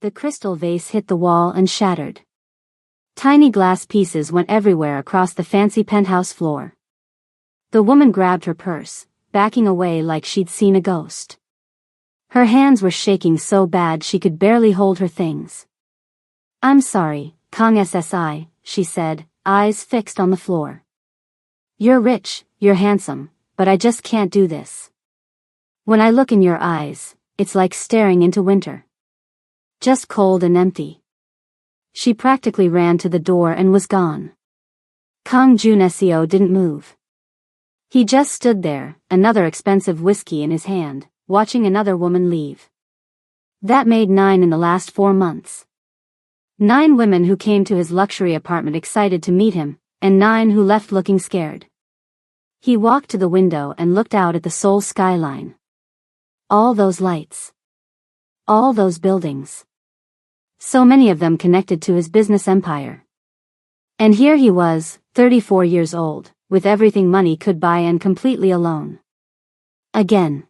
The crystal vase hit the wall and shattered. Tiny glass pieces went everywhere across the fancy penthouse floor. The woman grabbed her purse, backing away like she'd seen a ghost. Her hands were shaking so bad she could barely hold her things. "I'm sorry, Kang Ssi," she said, eyes fixed on the floor. "You're rich, you're handsome, but I just can't do this. When I look in your eyes, it's like staring into winter. Just cold and empty." She practically ran to the door and was gone. Kang Juneseo didn't move. He just stood there, another expensive whiskey in his hand, watching another woman leave. That made 9 in the last 4 months. 9 women who came to his luxury apartment excited to meet him, and 9 who left looking scared. He walked to the window and looked out at the Seoul skyline. All those lights. All those buildings. So many of them connected to his business empire. And here he was, 34 years old, with everything money could buy and completely alone. Again.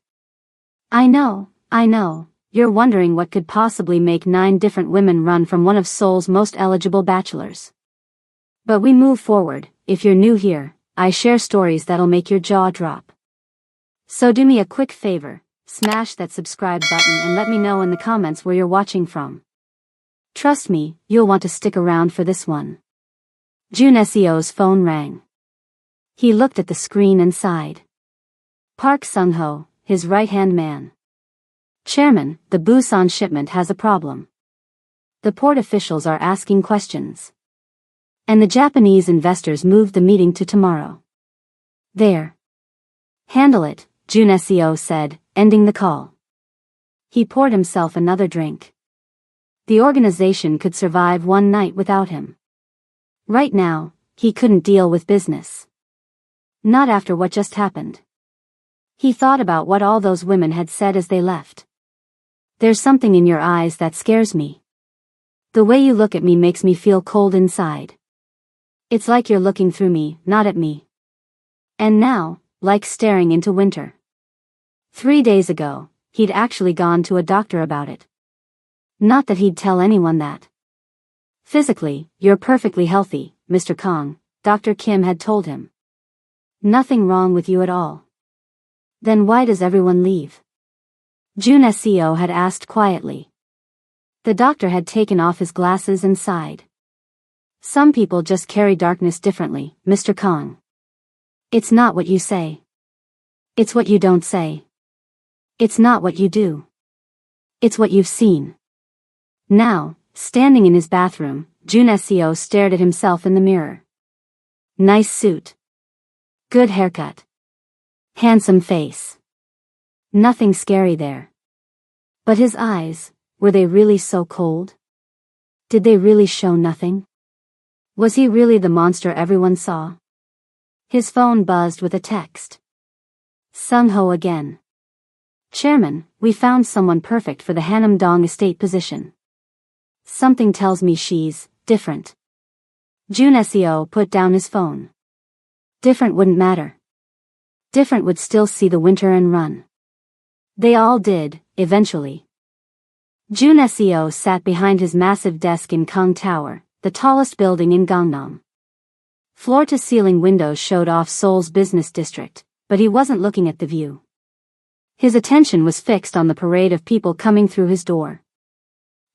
I know, you're wondering what could possibly make 9 different women run from one of Seoul's most eligible bachelors. But we move forward. If you're new here, I share stories that'll make your jaw drop. So do me a quick favor, smash that subscribe button and let me know in the comments where you're watching from. Trust me, you'll want to stick around for this one. Juneseo's phone rang. He looked at the screen and sighed. Park Sung-ho, his right-hand man. "Chairman, the Busan shipment has a problem. The port officials are asking questions. And the Japanese investors moved the meeting to tomorrow." "There. Handle it," Juneseo said, ending the call. He poured himself another drink. The organization could survive one night without him. Right now, he couldn't deal with business. Not after what just happened. He thought about what all those women had said as they left. "There's something in your eyes that scares me. The way you look at me makes me feel cold inside. It's like you're looking through me, not at me. And now, like staring into winter." 3 days ago, he'd actually gone to a doctor about it. Not that he'd tell anyone that. "Physically, you're perfectly healthy, Mr. Kang," Dr. Kim had told him. "Nothing wrong with you at all." "Then why does everyone leave?" Juneseo had asked quietly. The doctor had taken off his glasses and sighed. "Some people just carry darkness differently, Mr. Kang. It's not what you say. It's what you don't say. It's not what you do. It's what you've seen." Now, standing in his bathroom, Juneseo stared at himself in the mirror. Nice suit. Good haircut. Handsome face. Nothing scary there. But his eyes, were they really so cold? Did they really show nothing? Was he really the monster everyone saw? His phone buzzed with a text. Sung-ho again. "Chairman, we found someone perfect for the Hanam-dong estate position. Something tells me she's different." Juneseo put down his phone. Different wouldn't matter. Different would still see the winter and run. They all did, eventually. Juneseo sat behind his massive desk in Kang Tower, the tallest building in Gangnam. Floor-to-ceiling windows showed off Seoul's business district, but he wasn't looking at the view. His attention was fixed on the parade of people coming through his door.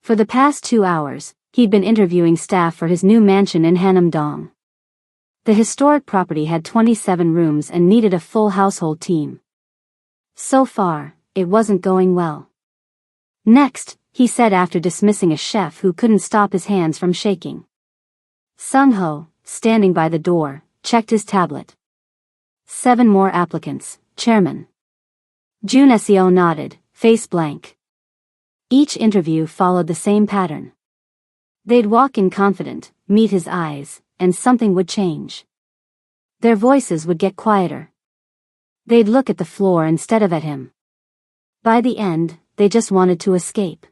For the past 2 hours, he'd been interviewing staff for his new mansion in Hanam-dong. The historic property had 27 rooms and needed a full household team. So far, it wasn't going well. "Next," he said after dismissing a chef who couldn't stop his hands from shaking. Sung-ho, standing by the door, checked his tablet. 7 more applicants, Chairman. Juneseo nodded, face blank. Each interview followed the same pattern. They'd walk in confident, meet his eyes, and something would change. Their voices would get quieter. They'd look at the floor instead of at him. By the end, they just wanted to escape.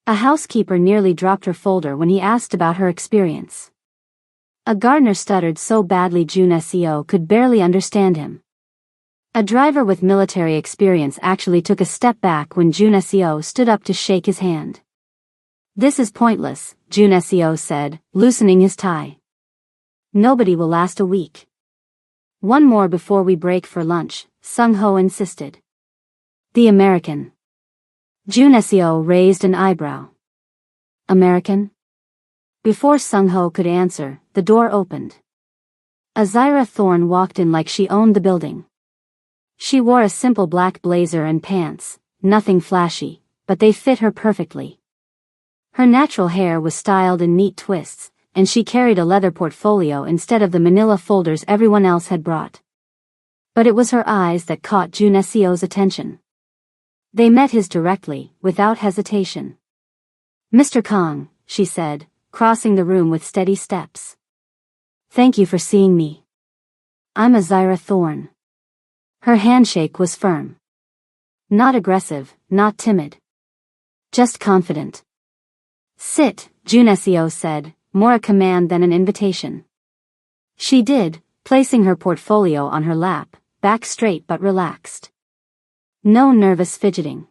A housekeeper nearly dropped her folder when he asked about her experience. A gardener stuttered so badly Juneseo could barely understand him. A driver with military experience actually took a step back when Juneseo stood up to shake his hand. This is pointless, Jun Seo said, loosening his tie. Nobody will last a week. One more before we break for lunch, Sung Ho insisted. The American. Jun Seo raised an eyebrow. American? Before Sung Ho could answer, the door opened. Azira Thorne walked in like she owned the building. She wore a simple black blazer and pants, nothing flashy, but they fit her perfectly. Her natural hair was styled in neat twists, and she carried a leather portfolio instead of the manila folders everyone else had brought. But it was her eyes that caught Jun Seo's attention. They met his directly, without hesitation. Mr. Kong, she said, crossing the room with steady steps. Thank you for seeing me. I'm Azira Thorne. Her handshake was firm. Not aggressive, not timid. Just confident. Sit, Jun Seo said, more a command than an invitation. She did, placing her portfolio on her lap, back straight but relaxed. No nervous fidgeting.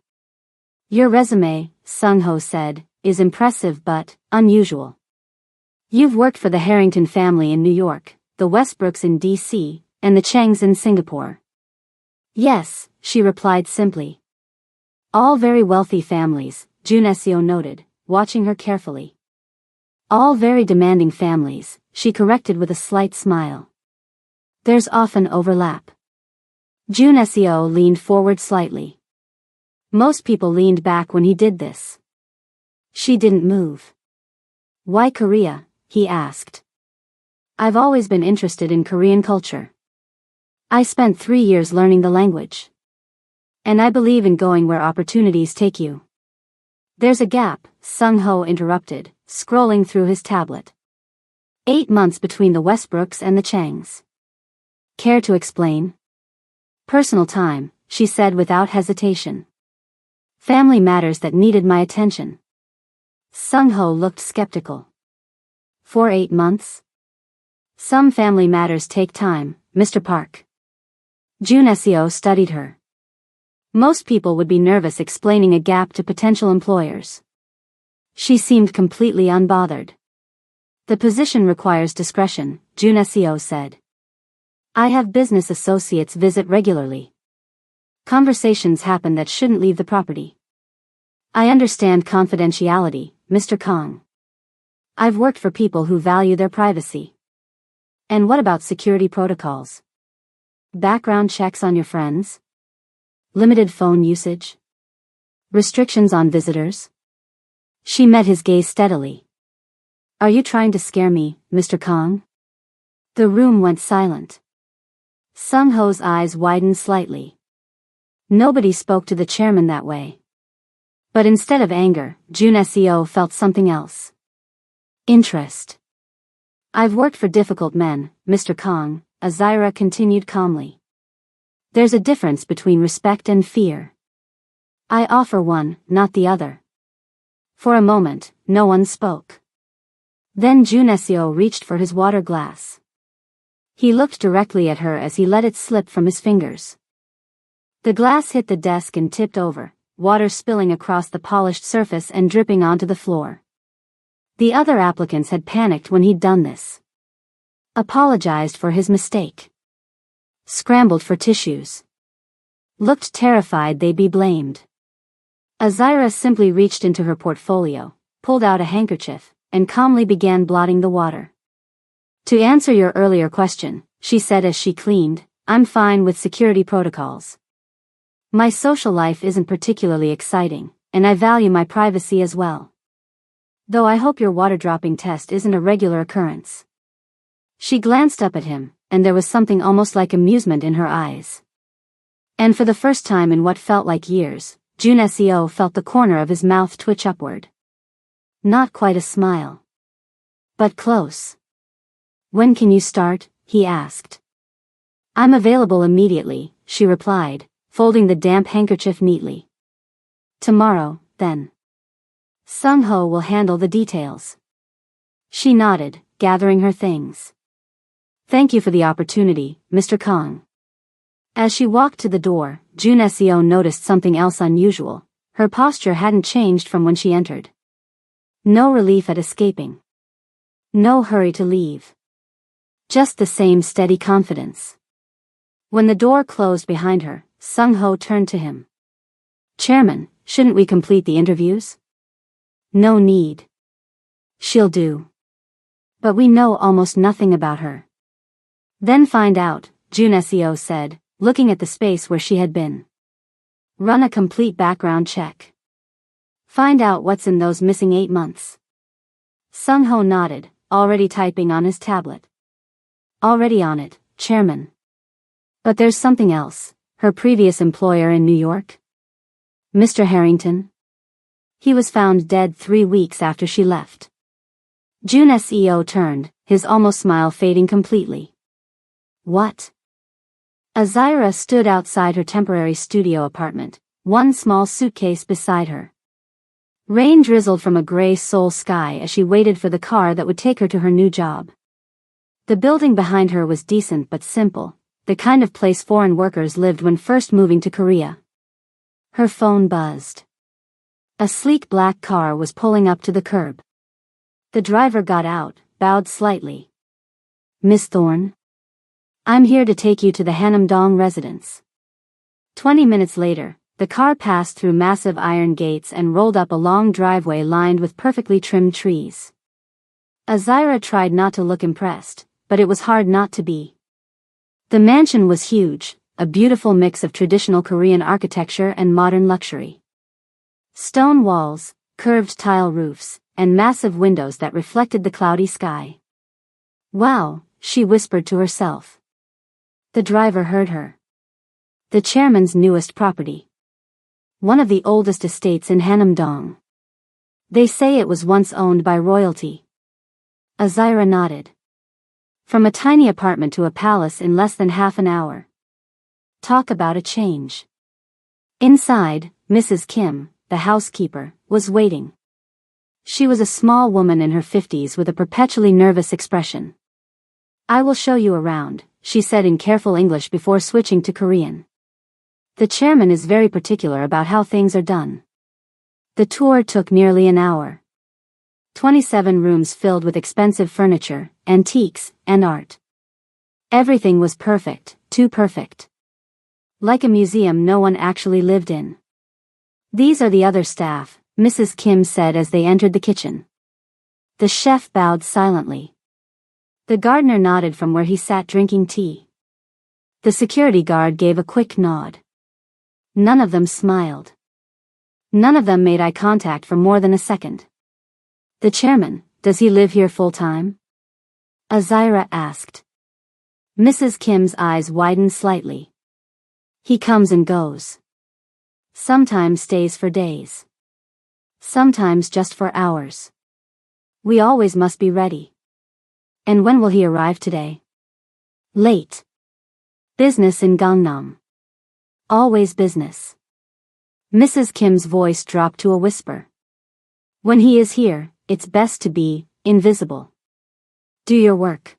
Your resume, Sung Ho said, is impressive but unusual. You've worked for the Harrington family in New York, the Westbrooks in D.C., and the Changs in Singapore. Yes, she replied simply. All very wealthy families, Jun Seo noted, watching her carefully. All very demanding families, she corrected with a slight smile. There's often overlap. Jun Seo leaned forward slightly. Most people leaned back when he did this. She didn't move. Why Korea? He asked. I've always been interested in Korean culture. I spent 3 years learning the language. And I believe in going where opportunities take you. There's a gap, Sung Ho interrupted, scrolling through his tablet. 8 months between the Westbrooks and the Changs. Care to explain? Personal time, she said without hesitation. Family matters that needed my attention. Sung Ho looked skeptical. For 8 months? Some family matters take time, Mr. Park. Jun Seo studied her. Most people would be nervous explaining a gap to potential employers. She seemed completely unbothered. The position requires discretion, Jun Seo said. I have business associates visit regularly. Conversations happen that shouldn't leave the property. I understand confidentiality, Mr. Kong. I've worked for people who value their privacy. And what about security protocols? Background checks on your friends? Limited phone usage? Restrictions on visitors? She met his gaze steadily. Are you trying to scare me, Mr. Kong? The room went silent. Sung Ho's eyes widened slightly. Nobody spoke to the chairman that way. But instead of anger, Jun Seo felt something else. Interest. I've worked for difficult men, Mr. Kong, Azira continued calmly. There's a difference between respect and fear. I offer one, not the other. For a moment, no one spoke. Then Jun Seo reached for his water glass. He looked directly at her as he let it slip from his fingers. The glass hit the desk and tipped over, water spilling across the polished surface and dripping onto the floor. The other applicants had panicked when he'd done this. Apologized for his mistake. Scrambled for tissues. Looked terrified they'd be blamed. Azira simply reached into her portfolio, pulled out a handkerchief, and calmly began blotting the water. To answer your earlier question, she said as she cleaned, I'm fine with security protocols. My social life isn't particularly exciting, and I value my privacy as well. Though I hope your water dropping test isn't a regular occurrence. She glanced up at him, and there was something almost like amusement in her eyes. And for the first time in what felt like years, Jun Seo felt the corner of his mouth twitch upward. Not quite a smile. But close. When can you start? He asked. I'm available immediately, she replied, folding the damp handkerchief neatly. Tomorrow, then. Sung Ho will handle the details. She nodded, gathering her things. Thank you for the opportunity, Mr. Kong. As she walked to the door, Jun Seo noticed something else unusual. Her posture hadn't changed from when she entered. No relief at escaping. No hurry to leave. Just the same steady confidence. When the door closed behind her, Sung-ho turned to him. "Chairman, shouldn't we complete the interviews?" "No need. She'll do. But we know almost nothing about her." "Then find out," Jun Seo said, looking at the space where she had been. "Run a complete background check. Find out what's in those missing 8 months." Sung-ho nodded, already typing on his tablet. "Already on it, Chairman." "But there's something else. Her previous employer in New York? Mr. Harrington? He was found dead 3 weeks after she left." Jun Seo turned, his almost smile fading completely. "What?" Azira stood outside her temporary studio apartment, one small suitcase beside her. Rain drizzled from a gray Seoul sky as she waited for the car that would take her to her new job. The building behind her was decent but simple, the kind of place foreign workers lived when first moving to Korea. Her phone buzzed. A sleek black car was pulling up to the curb. The driver got out, bowed slightly. "Miss Thorne? I'm here to take you to the Hanam-dong residence." 20 minutes later, the car passed through massive iron gates and rolled up a long driveway lined with perfectly trimmed trees. Azira tried not to look impressed, but it was hard not to be. The mansion was huge, a beautiful mix of traditional Korean architecture and modern luxury. Stone walls, curved tile roofs, and massive windows that reflected the cloudy sky. "Wow," she whispered to herself. The driver heard her. The chairman's newest property. One of the oldest estates in Hanam-dong. They say it was once owned by royalty. Azira nodded. From a tiny apartment to a palace in less than half an hour. Talk about a change. Inside, Mrs. Kim, the housekeeper, was waiting. She was a small woman in her 50s with a perpetually nervous expression. "I will show you around," she said in careful English before switching to Korean. "The chairman is very particular about how things are done." The tour took nearly an hour. 27 rooms filled with expensive furniture, antiques, and art. Everything was perfect, too perfect. Like a museum no one actually lived in. "These are the other staff," Mrs. Kim said as they entered the kitchen. The chef bowed silently. The gardener nodded from where he sat drinking tea. The security guard gave a quick nod. None of them smiled. None of them made eye contact for more than a second. "The chairman, does he live here full-time?" Azira asked. Mrs. Kim's eyes widened slightly. "He comes and goes. Sometimes stays for days. Sometimes just for hours. We always must be ready." "And when will he arrive today?" "Late. Business in Gangnam. Always business." Mrs. Kim's voice dropped to a whisper. "When he is here, it's best to be invisible. Do your work.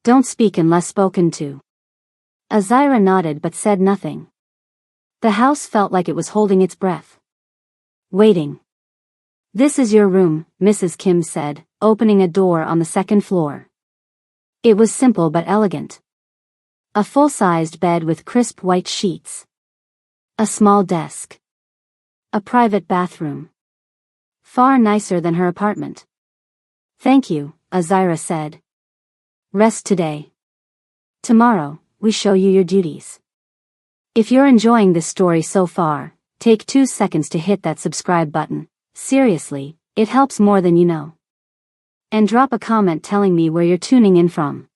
Don't speak unless spoken to." Azira nodded but said nothing. The house felt like it was holding its breath. Waiting. "This is your room," Mrs. Kim said, opening a door on the second floor. It was simple but elegant. A full-sized bed with crisp white sheets. A small desk. A private bathroom. Far nicer than her apartment. "Thank you," Azira said. "Rest today. Tomorrow, we show you your duties." If you're enjoying this story so far, take 2 seconds to hit that subscribe button. Seriously, it helps more than you know. And drop a comment telling me where you're tuning in from.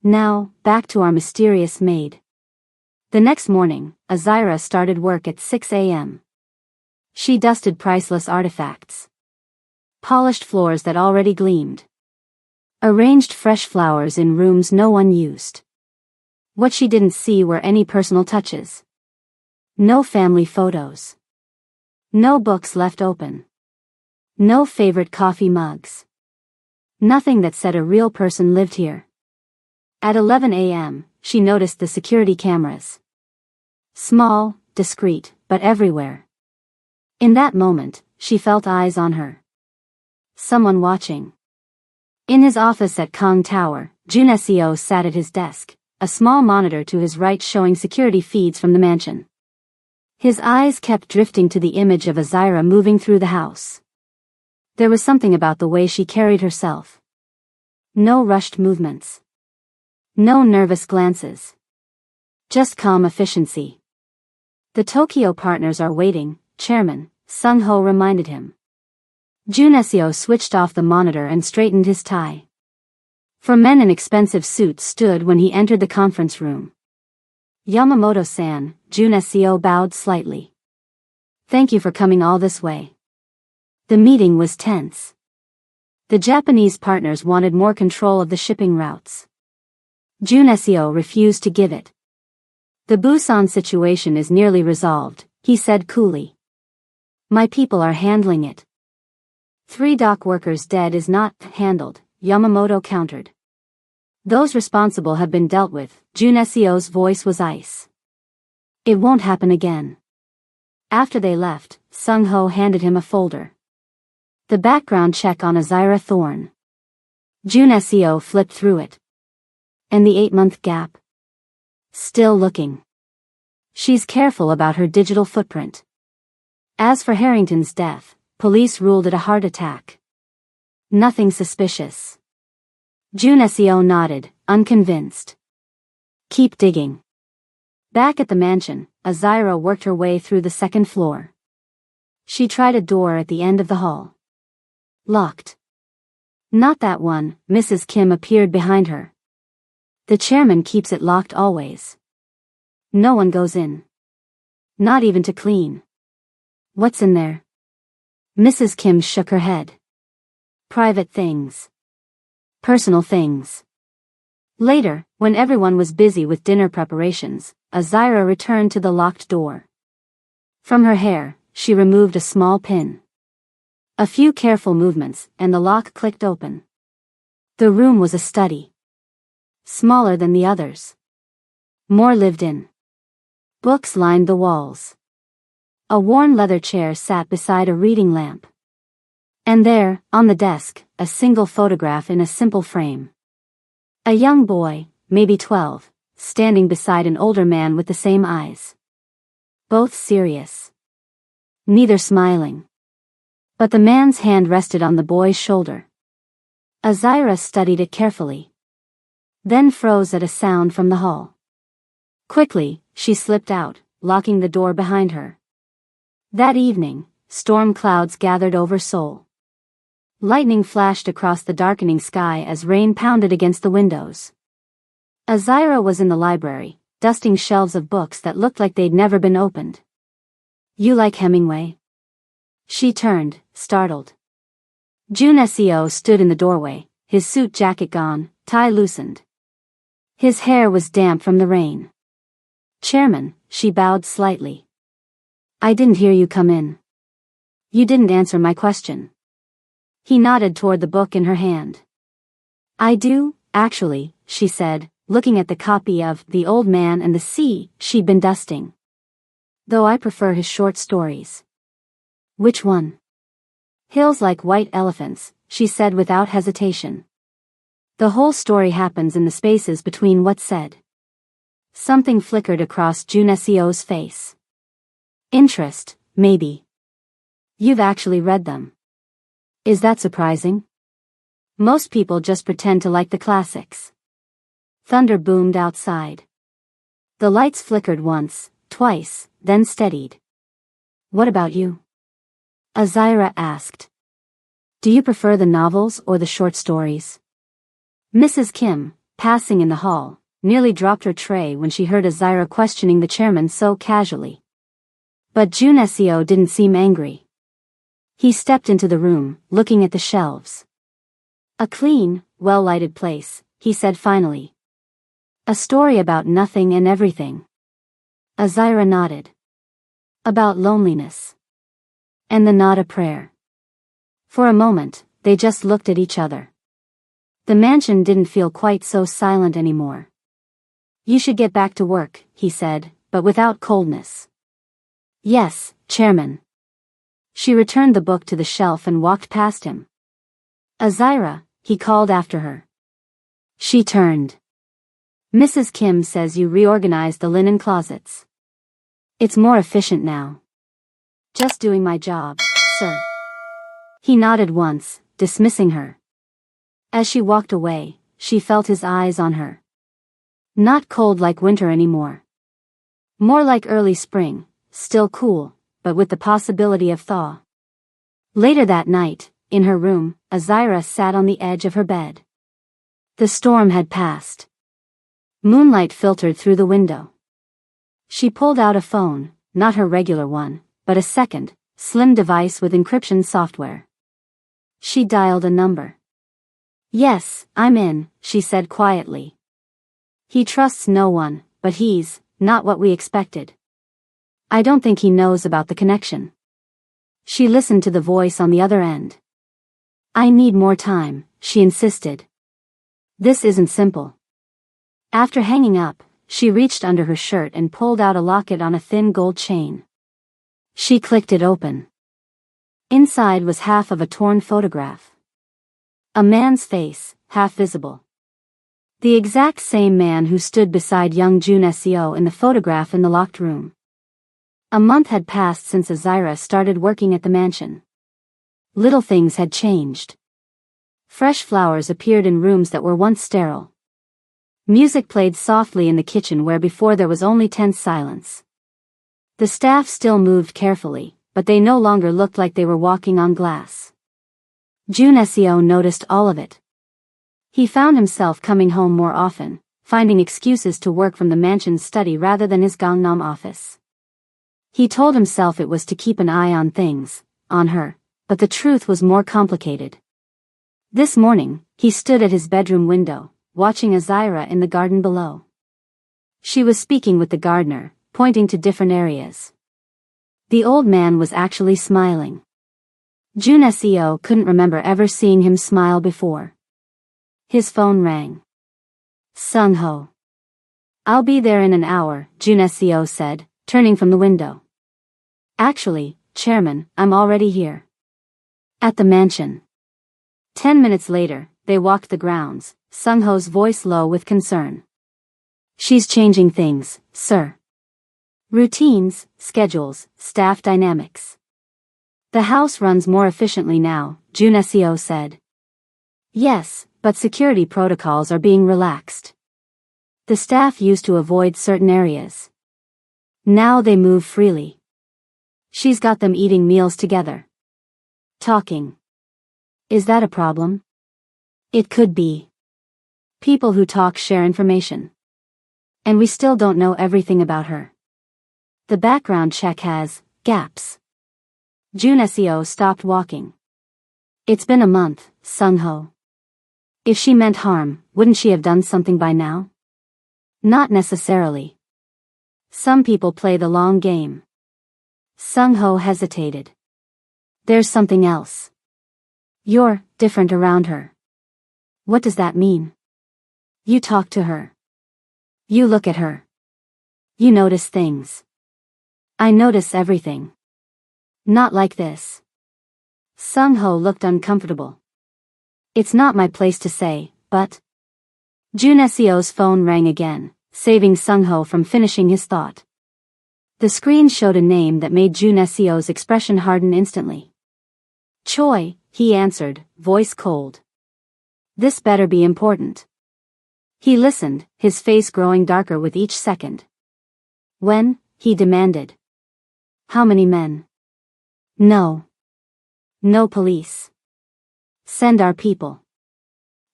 Now, back to our mysterious maid. The next morning, Azira started work at 6 a.m. She dusted priceless artifacts. Polished floors that already gleamed. Arranged fresh flowers in rooms no one used. What she didn't see were any personal touches. No family photos. No books left open. No favorite coffee mugs. Nothing that said a real person lived here. At 11 a.m., she noticed the security cameras. Small, discreet, but everywhere. In that moment, she felt eyes on her. Someone watching. In his office at Kong Tower, Junesio sat at his desk, a small monitor to his right showing security feeds from the mansion. His eyes kept drifting to the image of Azira moving through the house. There was something about the way she carried herself. No rushed movements. No nervous glances. Just calm efficiency. The Tokyo partners are waiting, Chairman, Sung-ho reminded him. Junesio switched off the monitor and straightened his tie. 4 men in expensive suits stood when he entered the conference room. Yamamoto-san, Junesio bowed slightly. Thank you for coming all this way. The meeting was tense. The Japanese partners wanted more control of the shipping routes. Junesio refused to give it. The Busan situation is nearly resolved, he said coolly. My people are handling it. 3 dock workers dead is not handled, Yamamoto countered. Those responsible have been dealt with, Junesio's voice was ice. It won't happen again. After they left, Sung-ho handed him a folder. The background check on Azira Thorne. Junesio flipped through it. And the 8-month gap? Still looking. She's careful about her digital footprint. As for Harrington's death, police ruled it a heart attack. Nothing suspicious. Junesio nodded, unconvinced. Keep digging. Back at the mansion, Azira worked her way through the 2nd floor. She tried a door at the end of the hall. Locked. Not that one, Mrs. Kim appeared behind her. The chairman keeps it locked always. No one goes in. Not even to clean. What's in there? Mrs. Kim shook her head. Private things. Personal things. Later, when everyone was busy with dinner preparations, Azira returned to the locked door. From her hair, she removed a small pin. A few careful movements, and the lock clicked open. The room was a study. Smaller than the others. More lived in. Books lined the walls. A worn leather chair sat beside a reading lamp. And there, on the desk, a single photograph in a simple frame. A young boy, maybe 12, standing beside an older man with the same eyes. Both serious. Neither smiling. But the man's hand rested on the boy's shoulder. Azira studied it carefully. Then froze at a sound from the hall. Quickly, she slipped out, locking the door behind her. That evening, storm clouds gathered over Seoul. Lightning flashed across the darkening sky as rain pounded against the windows. Azira was in the library, dusting shelves of books that looked like they'd never been opened. You like Hemingway? She turned, startled. Junesio stood in the doorway, his suit jacket gone, tie loosened. His hair was damp from the rain. Chairman, she bowed slightly. I didn't hear you come in. You didn't answer my question. He nodded toward the book in her hand. I do, actually, she said, looking at the copy of The Old Man and the Sea she'd been dusting. Though I prefer his short stories. Which one? Hills Like White Elephants, she said without hesitation. The whole story happens in the spaces between what's said. Something flickered across Junesio's face. Interest, maybe. You've actually read them. Is that surprising? Most people just pretend to like the classics. Thunder boomed outside. The lights flickered once, twice, then steadied. What about you? Azira asked. Do you prefer the novels or the short stories? Mrs. Kim, passing in the hall, nearly dropped her tray when she heard Azira questioning the chairman so casually. But Junesio didn't seem angry. He stepped into the room, looking at the shelves. A clean, well-lighted place, he said finally. A story about nothing and everything. Azira nodded. About loneliness. And the nod a prayer. For a moment, they just looked at each other. The mansion didn't feel quite so silent anymore. You should get back to work, he said, but without coldness. Yes, Chairman. She returned the book to the shelf and walked past him. Azira, he called after her. She turned. Mrs. Kim says you reorganized the linen closets. It's more efficient now. Just doing my job, sir. He nodded once, dismissing her. As she walked away, she felt his eyes on her. Not cold like winter anymore. More like early spring, still cool, but with the possibility of thaw. Later that night, in her room, Azira sat on the edge of her bed. The storm had passed. Moonlight filtered through the window. She pulled out a phone, not her regular one, but a second, slim device with encryption software. She dialed a number. Yes, I'm in, she said quietly. He trusts no one, but he's not what we expected. I don't think he knows about the connection. She listened to the voice on the other end. I need more time, she insisted. This isn't simple. After hanging up, she reached under her shirt and pulled out a locket on a thin gold chain. She clicked it open. Inside was half of a torn photograph. A man's face, half visible. The exact same man who stood beside young Jun Seo in the photograph in the locked room. A month had passed since Azira started working at the mansion. Little things had changed. Fresh flowers appeared in rooms that were once sterile. Music played softly in the kitchen where before there was only tense silence. The staff still moved carefully, but they no longer looked like they were walking on glass. Jun Seo noticed all of it. He found himself coming home more often, finding excuses to work from the mansion's study rather than his Gangnam office. He told himself it was to keep an eye on things, on her, but the truth was more complicated. This morning, he stood at his bedroom window, watching Azira in the garden below. She was speaking with the gardener, pointing to different areas. The old man was actually smiling. Jun Seo couldn't remember ever seeing him smile before. His phone rang. Sung-ho. I'll be there in an hour, Jun Seo said, turning from the window. Actually, Chairman, I'm already here. At the mansion. 10 minutes later, they walked the grounds, Sung-ho's voice low with concern. She's changing things, sir. Routines, schedules, staff dynamics. The house runs more efficiently now, Jun Seo said. Yes, but security protocols are being relaxed. The staff used to avoid certain areas. Now they move freely. She's got them eating meals together. Talking. Is that a problem? It could be. People who talk share information. And we still don't know everything about her. The background check has gaps. Jun Seo stopped walking. It's been a month, Sung-ho. If she meant harm, wouldn't she have done something by now? Not necessarily. Some people play the long game. Sung-ho hesitated. There's something else. You're different around her. What does that mean? You talk to her. You look at her. You notice things. I notice everything. Not like this. Sung-ho looked uncomfortable. It's not my place to say, but... Jun Seo's phone rang again, saving Sung-ho from finishing his thought. The screen showed a name that made Jun Seo's expression harden instantly. Choi, he answered, voice cold. This better be important. He listened, his face growing darker with each second. When? He demanded. How many men? No. No police. Send our people.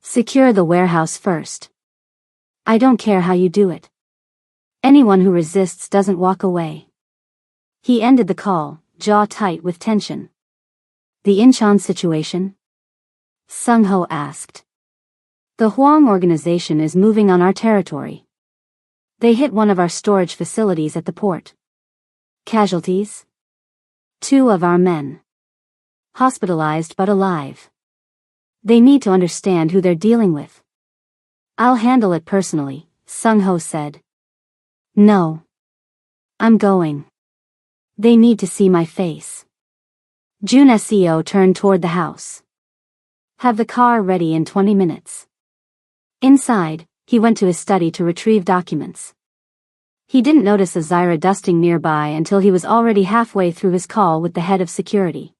Secure the warehouse first. I don't care how you do it. Anyone who resists doesn't walk away. He ended the call, jaw tight with tension. The Incheon situation? Sung-ho asked. The Hwang organization is moving on our territory. They hit one of our storage facilities at the port. Casualties? 2 of our men. Hospitalized but alive. They need to understand who they're dealing with. I'll handle it personally, Sung-ho said. No. I'm going. They need to see my face. Jun Seo turned toward the house. Have the car ready in 20 minutes. Inside, he went to his study to retrieve documents. He didn't notice Azira dusting nearby until he was already halfway through his call with the head of security.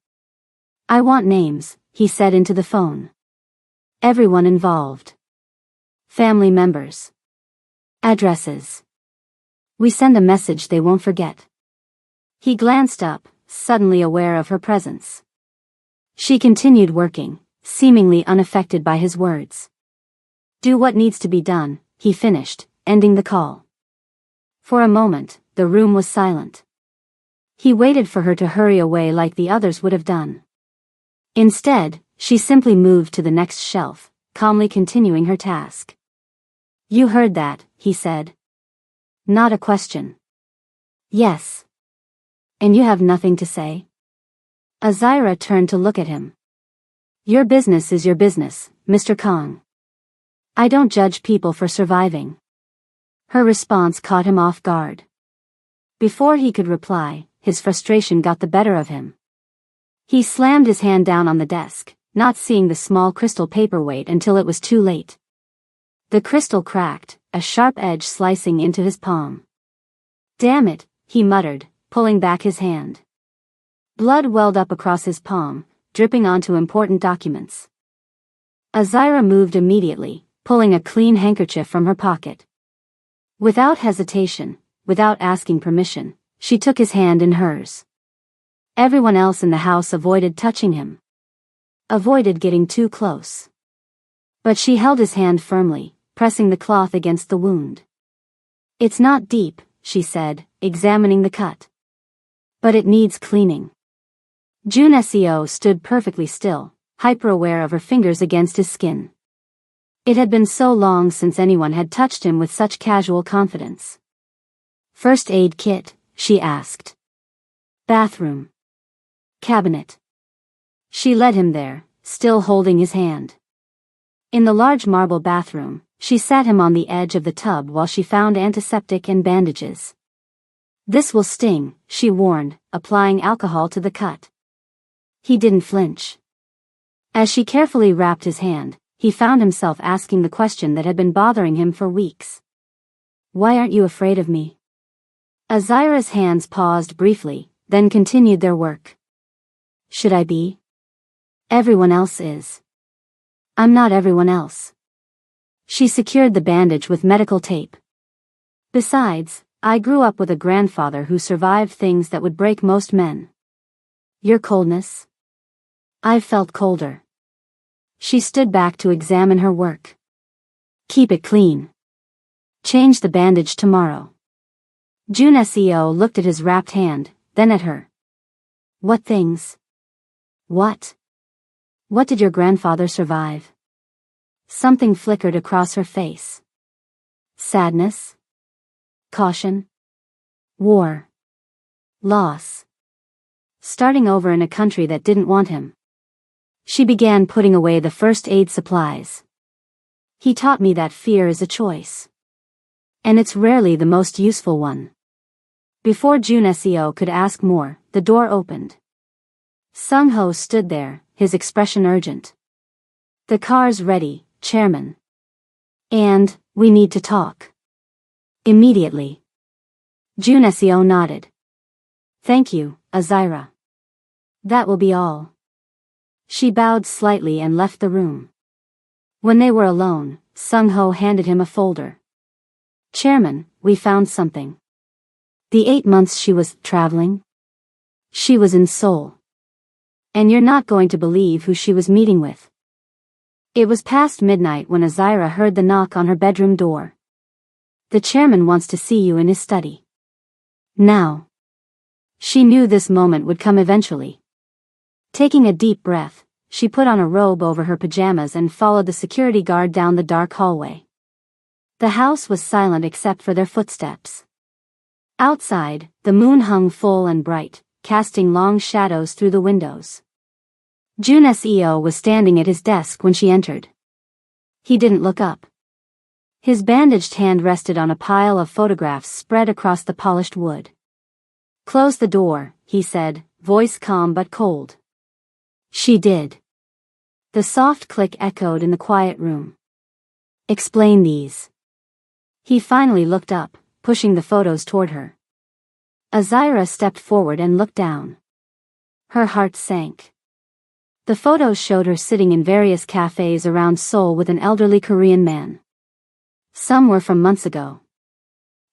I want names, he said into the phone. Everyone involved. Family members. Addresses. We send a message they won't forget. He glanced up, suddenly aware of her presence. She continued working, seemingly unaffected by his words. Do what needs to be done, he finished, ending the call. For a moment, the room was silent. He waited for her to hurry away like the others would have done. Instead, she simply moved to the next shelf, calmly continuing her task. You heard that, he said. Not a question. Yes. And you have nothing to say? Azira turned to look at him. Your business is your business, Mr. Kong. I don't judge people for surviving. Her response caught him off guard. Before he could reply, his frustration got the better of him. He slammed his hand down on the desk, not seeing the small crystal paperweight until it was too late. The crystal cracked, a sharp edge slicing into his palm. Damn it, he muttered, pulling back his hand. Blood welled up across his palm, dripping onto important documents. Azira moved immediately, pulling a clean handkerchief from her pocket. Without hesitation, without asking permission, she took his hand in hers. Everyone else in the house avoided touching him. Avoided getting too close. But she held his hand firmly, pressing the cloth against the wound. It's not deep, she said, examining the cut. But it needs cleaning. Jun Seo stood perfectly still, hyper-aware of her fingers against his skin. It had been so long since anyone had touched him with such casual confidence. First aid kit, she asked. Bathroom. Cabinet. She led him there, still holding his hand. In the large marble bathroom, she sat him on the edge of the tub while she found antiseptic and bandages. This will sting, she warned, applying alcohol to the cut. He didn't flinch. As she carefully wrapped his hand, he found himself asking the question that had been bothering him for weeks. Why aren't you afraid of me? Azira's hands paused briefly, then continued their work. Should I be? Everyone else is. I'm not everyone else. She secured the bandage with medical tape. Besides, I grew up with a grandfather who survived things that would break most men. Your coldness? I've felt colder. She stood back to examine her work. Keep it clean. Change the bandage tomorrow. Jun Seo looked at his wrapped hand, then at her. What things? What? What did your grandfather survive? Something flickered across her face. Sadness? Caution? War? Loss? Starting over in a country that didn't want him. She began putting away the first aid supplies. He taught me that fear is a choice. And it's rarely the most useful one. Before Jun Seo could ask more, the door opened. Sung-ho stood there, his expression urgent. The car's ready, Chairman. And, we need to talk. Immediately. Jun Seo nodded. Thank you, Azira. That will be all. She bowed slightly and left the room. When they were alone, Sung-ho handed him a folder. Chairman, we found something. The 8 months she was traveling? She was in Seoul. And you're not going to believe who she was meeting with. It was past midnight when Azira heard the knock on her bedroom door. The chairman wants to see you in his study. Now. She knew this moment would come eventually. Taking a deep breath, she put on a robe over her pajamas and followed the security guard down the dark hallway. The house was silent except for their footsteps. Outside, the moon hung full and bright, casting long shadows through the windows. Jun Seo was standing at his desk when she entered. He didn't look up. His bandaged hand rested on a pile of photographs spread across the polished wood. Close the door, he said, voice calm but cold. She did. The soft click echoed in the quiet room. Explain these. He finally looked up, pushing the photos toward her. Azira stepped forward and looked down. Her heart sank. The photos showed her sitting in various cafes around Seoul with an elderly Korean man. Some were from months ago.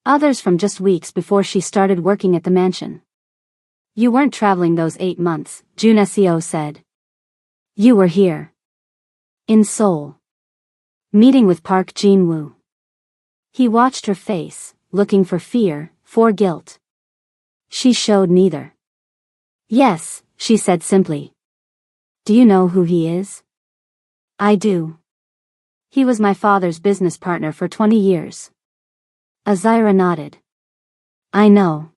Others from just weeks before she started working at the mansion. You weren't traveling those 8 months, Jun Seo said. You were here. In Seoul. Meeting with Park Jin-woo. He watched her face, looking for fear, for guilt. She showed neither. Yes, she said simply. Do you know who he is? I do. He was my father's business partner for 20 years. Azira nodded. I know.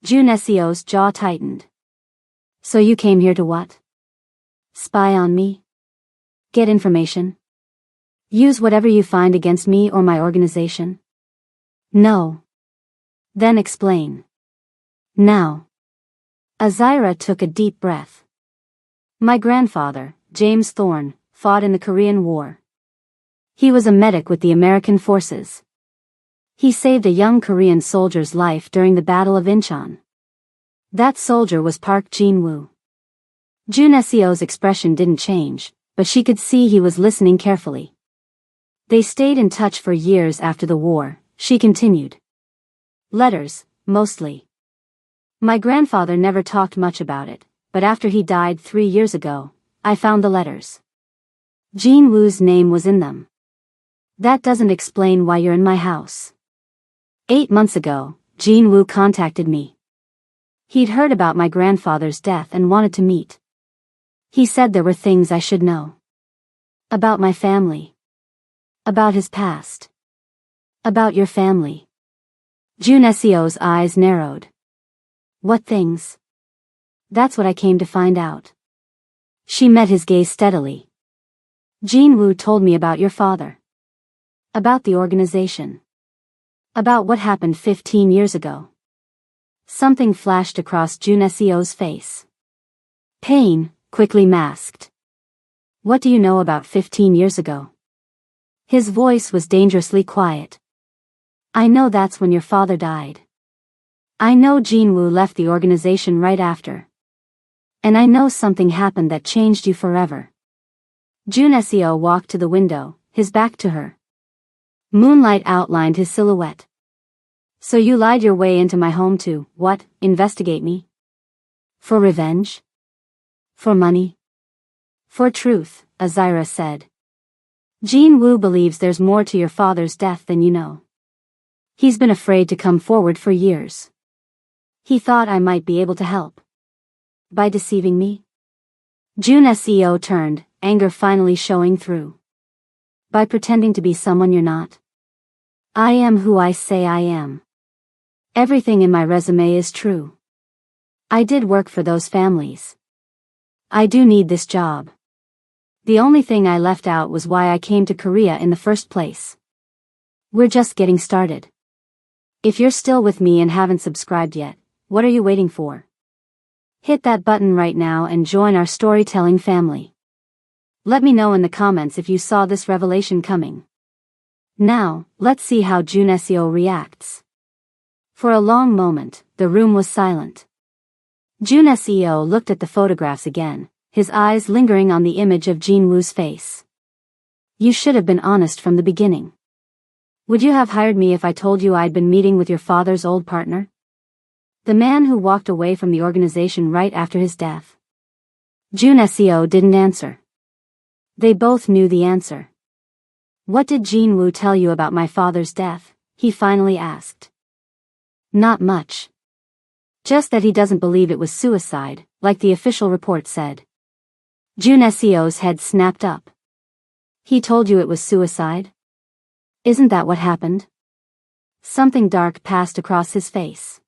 Jun Seo's jaw tightened. So you came here to what? Spy on me? Get information? Use whatever you find against me or my organization? No. Then explain. Now. Azira took a deep breath. My grandfather, James Thorne, fought in the Korean War. He was a medic with the American forces. He saved a young Korean soldier's life during the Battle of Incheon. That soldier was Park Jin-woo. Jun Seo's expression didn't change, but she could see he was listening carefully. They stayed in touch for years after the war, she continued. Letters, mostly. My grandfather never talked much about it, but after he died 3 years ago, I found the letters. Jin-woo's name was in them. That doesn't explain why you're in my house. 8 months ago, Jin-woo contacted me. He'd heard about my grandfather's death and wanted to meet. He said there were things I should know. About my family. About his past. About your family. Jun Seo's eyes narrowed. What things? That's what I came to find out. She met his gaze steadily. Jin-woo told me about your father. About the organization. About what happened 15 years ago. Something flashed across Jun Seo's face. Pain, quickly masked. What do you know about 15 years ago? His voice was dangerously quiet. I know that's when your father died. I know Jin-woo left the organization right after. And I know something happened that changed you forever. Jun Seo walked to the window, his back to her. Moonlight outlined his silhouette. So you lied your way into my home to, what, investigate me? For revenge? For money? For truth, Azira said. Jin-woo believes there's more to your father's death than you know. He's been afraid to come forward for years. He thought I might be able to help. By deceiving me? Jun Seo turned, anger finally showing through. By pretending to be someone you're not? I am who I say I am. Everything in my resume is true. I did work for those families. I do need this job. The only thing I left out was why I came to Korea in the first place. We're just getting started. If you're still with me and haven't subscribed yet, what are you waiting for? Hit that button right now and join our storytelling family. Let me know in the comments if you saw this revelation coming. Now, let's see how Jun Seo reacts. For a long moment, the room was silent. Jun Seo looked at the photographs again, his eyes lingering on the image of Jin-woo's face. You should have been honest from the beginning. Would you have hired me if I told you I'd been meeting with your father's old partner? The man who walked away from the organization right after his death. Jun Seo didn't answer. They both knew the answer. What did Jin-woo tell you about my father's death? He finally asked. Not much. Just that he doesn't believe it was suicide, like the official report said. Jun Seo's head snapped up. He told you it was suicide? Isn't that what happened? Something dark passed across his face.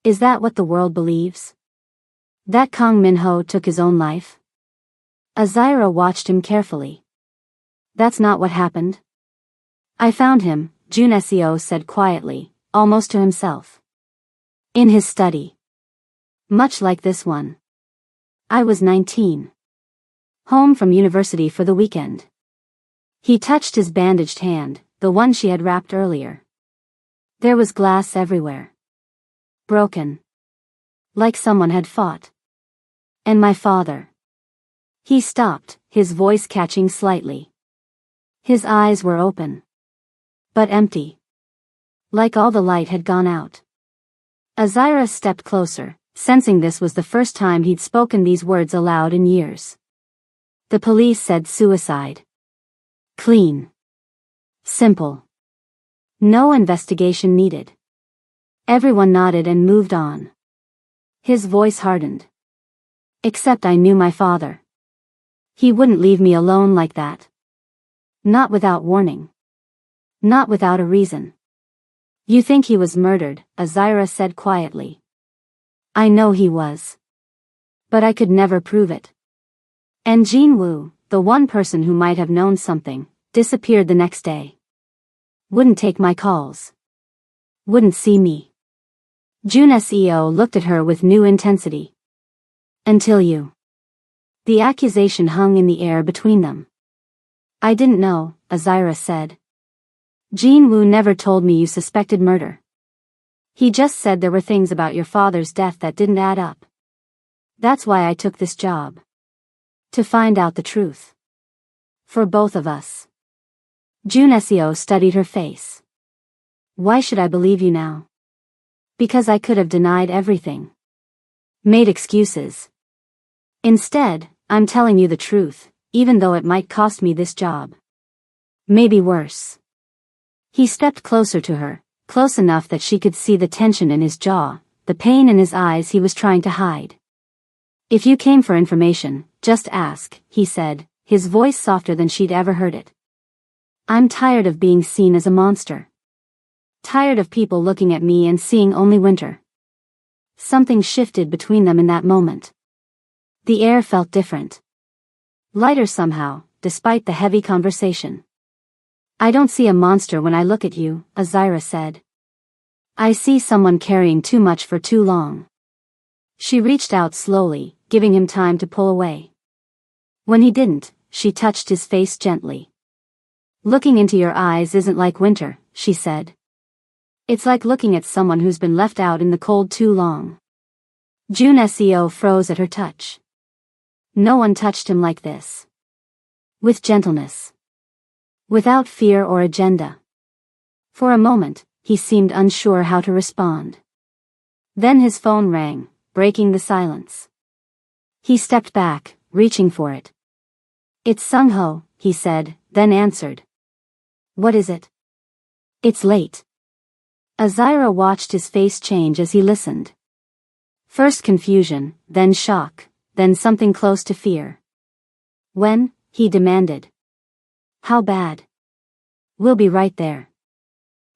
Is that what the world believes? That Kang Min-ho took his own life? Azira watched him carefully. That's not what happened. I found him, Jun Seo said quietly, almost to himself. In his study. Much like this one. I was 19. Home from university for the weekend. He touched his bandaged hand, the one she had wrapped earlier. There was glass everywhere. Broken. Like someone had fought. And my father. He stopped, his voice catching slightly. His eyes were open. But empty. Like all the light had gone out. Azira stepped closer, sensing this was the first time he'd spoken these words aloud in years. The police said suicide. Clean. Simple. No investigation needed. Everyone nodded and moved on. His voice hardened. Except I knew my father. He wouldn't leave me alone like that. Not without warning. Not without a reason. You think he was murdered, Azira said quietly. I know he was. But I could never prove it. And Jinwoo, the one person who might have known something, disappeared the next day. Wouldn't take my calls. Wouldn't see me. Jun Seo looked at her with new intensity. Until you. The accusation hung in the air between them. I didn't know, Azira said. Jinwoo never told me you suspected murder. He just said there were things about your father's death that didn't add up. That's why I took this job. To find out the truth. For both of us. Jun Seo studied her face. Why should I believe you now? Because I could have denied everything. Made excuses. Instead, I'm telling you the truth, even though it might cost me this job. Maybe worse. He stepped closer to her, close enough that she could see the tension in his jaw, the pain in his eyes he was trying to hide. If you came for information, just ask, he said, his voice softer than she'd ever heard it. I'm tired of being seen as a monster. Tired of people looking at me and seeing only winter. Something shifted between them in that moment. The air felt different. Lighter somehow, despite the heavy conversation. I don't see a monster when I look at you, Azira said. I see someone carrying too much for too long. She reached out slowly, giving him time to pull away. When he didn't, she touched his face gently. Looking into your eyes isn't like winter, she said. It's like looking at someone who's been left out in the cold too long. Jun Seo froze at her touch. No one touched him like this. With gentleness. Without fear or agenda. For a moment, he seemed unsure how to respond. Then his phone rang, breaking the silence. He stepped back, reaching for it. It's Sung-ho, he said, then answered. What is it? It's late. Azira watched his face change as he listened. First confusion, then shock, then something close to fear. When? He demanded. How bad? We'll be right there.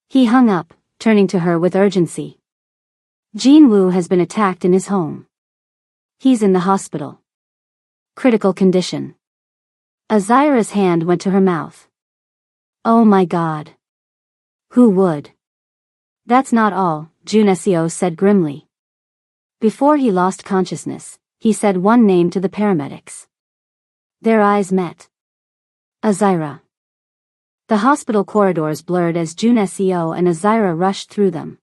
He hung up, turning to her with urgency. Jinwoo has been attacked in his home. He's in the hospital. Critical condition. Azira's hand went to her mouth. Oh my God. Who would? That's not all, Jun Seo said grimly. Before he lost consciousness, he said one name to the paramedics. Their eyes met. Azira. The hospital corridors blurred as Jun Seo and Azira rushed through them.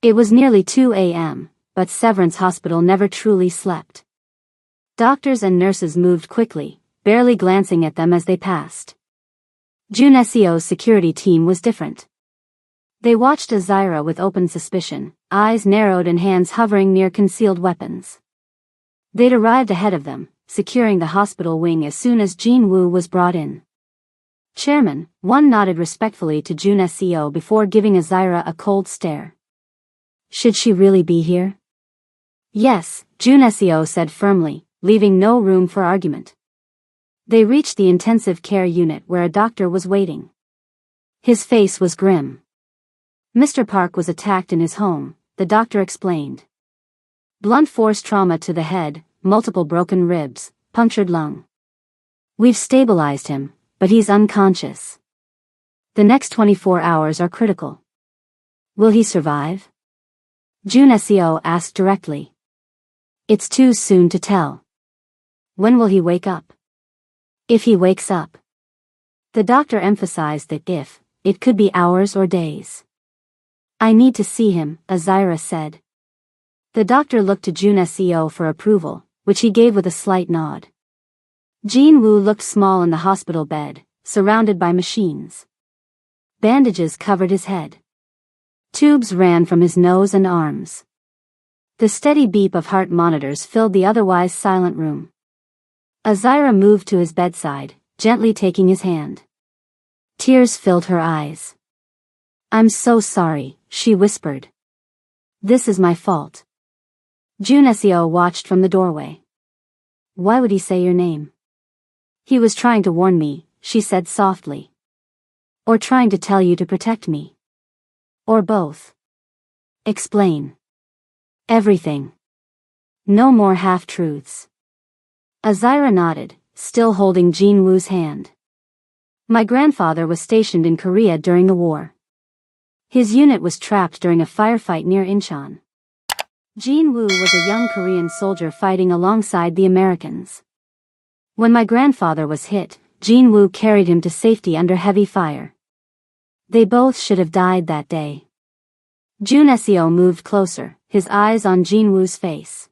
It was nearly 2 a.m., but Severance Hospital never truly slept. Doctors and nurses moved quickly, barely glancing at them as they passed. Jun Seo's security team was different. They watched Azira with open suspicion, eyes narrowed and hands hovering near concealed weapons. They'd arrived ahead of them, securing the hospital wing as soon as Jinwoo was brought in. Chairman, one nodded respectfully to Jun Seo before giving Azira a cold stare. Should she really be here? Yes, Jun Seo said firmly, leaving no room for argument. They reached the intensive care unit where a doctor was waiting. His face was grim. Mr. Park was attacked in his home, the doctor explained. Blunt force trauma to the head, multiple broken ribs, punctured lung. We've stabilized him, but he's unconscious. The next 24 hours are critical. Will he survive? Jun Seo asked directly. It's too soon to tell. When will he wake up? If he wakes up. The doctor emphasized that if, it could be hours or days. I need to see him, Azira said. The doctor looked to Jun Seo for approval, which he gave with a slight nod. Jin-woo looked small in the hospital bed, surrounded by machines. Bandages covered his head. Tubes ran from his nose and arms. The steady beep of heart monitors filled the otherwise silent room. Azira moved to his bedside, gently taking his hand. Tears filled her eyes. I'm so sorry, she whispered. This is my fault. Jun Seo watched from the doorway. Why would he say your name? He was trying to warn me, she said softly. Or trying to tell you to protect me. Or both. Explain. Everything. No more half-truths. Azira nodded, still holding Jin-woo's hand. My grandfather was stationed in Korea during the war. His unit was trapped during a firefight near Incheon. Jin-woo was a young Korean soldier fighting alongside the Americans. When my grandfather was hit, Jin-woo carried him to safety under heavy fire. They both should have died that day. Jun Seo moved closer, his eyes on Jin-woo's face.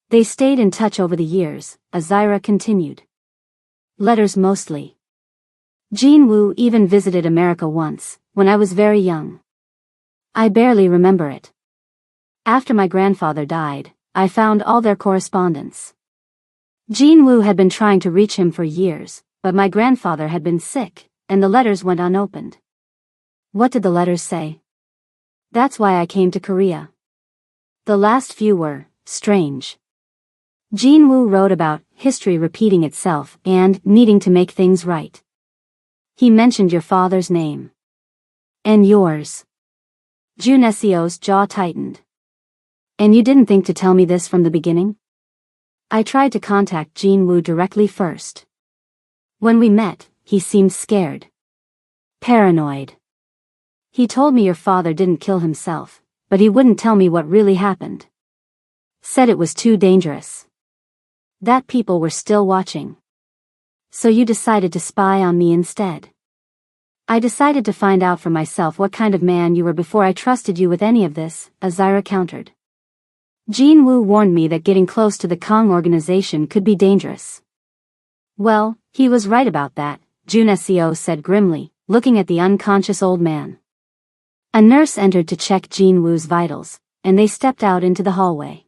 They stayed in touch over the years, Azira continued. Letters mostly. Jin-woo even visited America once, when I was very young. I barely remember it. After my grandfather died, I found all their correspondence. Jin-woo had been trying to reach him for years, but my grandfather had been sick, and the letters went unopened. What did the letters say? That's why I came to Korea. The last few were strange. Jin-woo wrote about history repeating itself and needing to make things right. He mentioned your father's name. And yours. Jun Seo's jaw tightened. And you didn't think to tell me this from the beginning? I tried to contact Jin-woo directly first. When we met, he seemed scared. Paranoid. He told me your father didn't kill himself, but he wouldn't tell me what really happened. Said it was too dangerous. That people were still watching. So you decided to spy on me instead. I decided to find out for myself what kind of man you were before I trusted you with any of this, Azira countered. Jin-woo warned me that getting close to the Kong organization could be dangerous. Well, he was right about that, Jun Seo said grimly, looking at the unconscious old man. A nurse entered to check Jin-woo's vitals, and they stepped out into the hallway.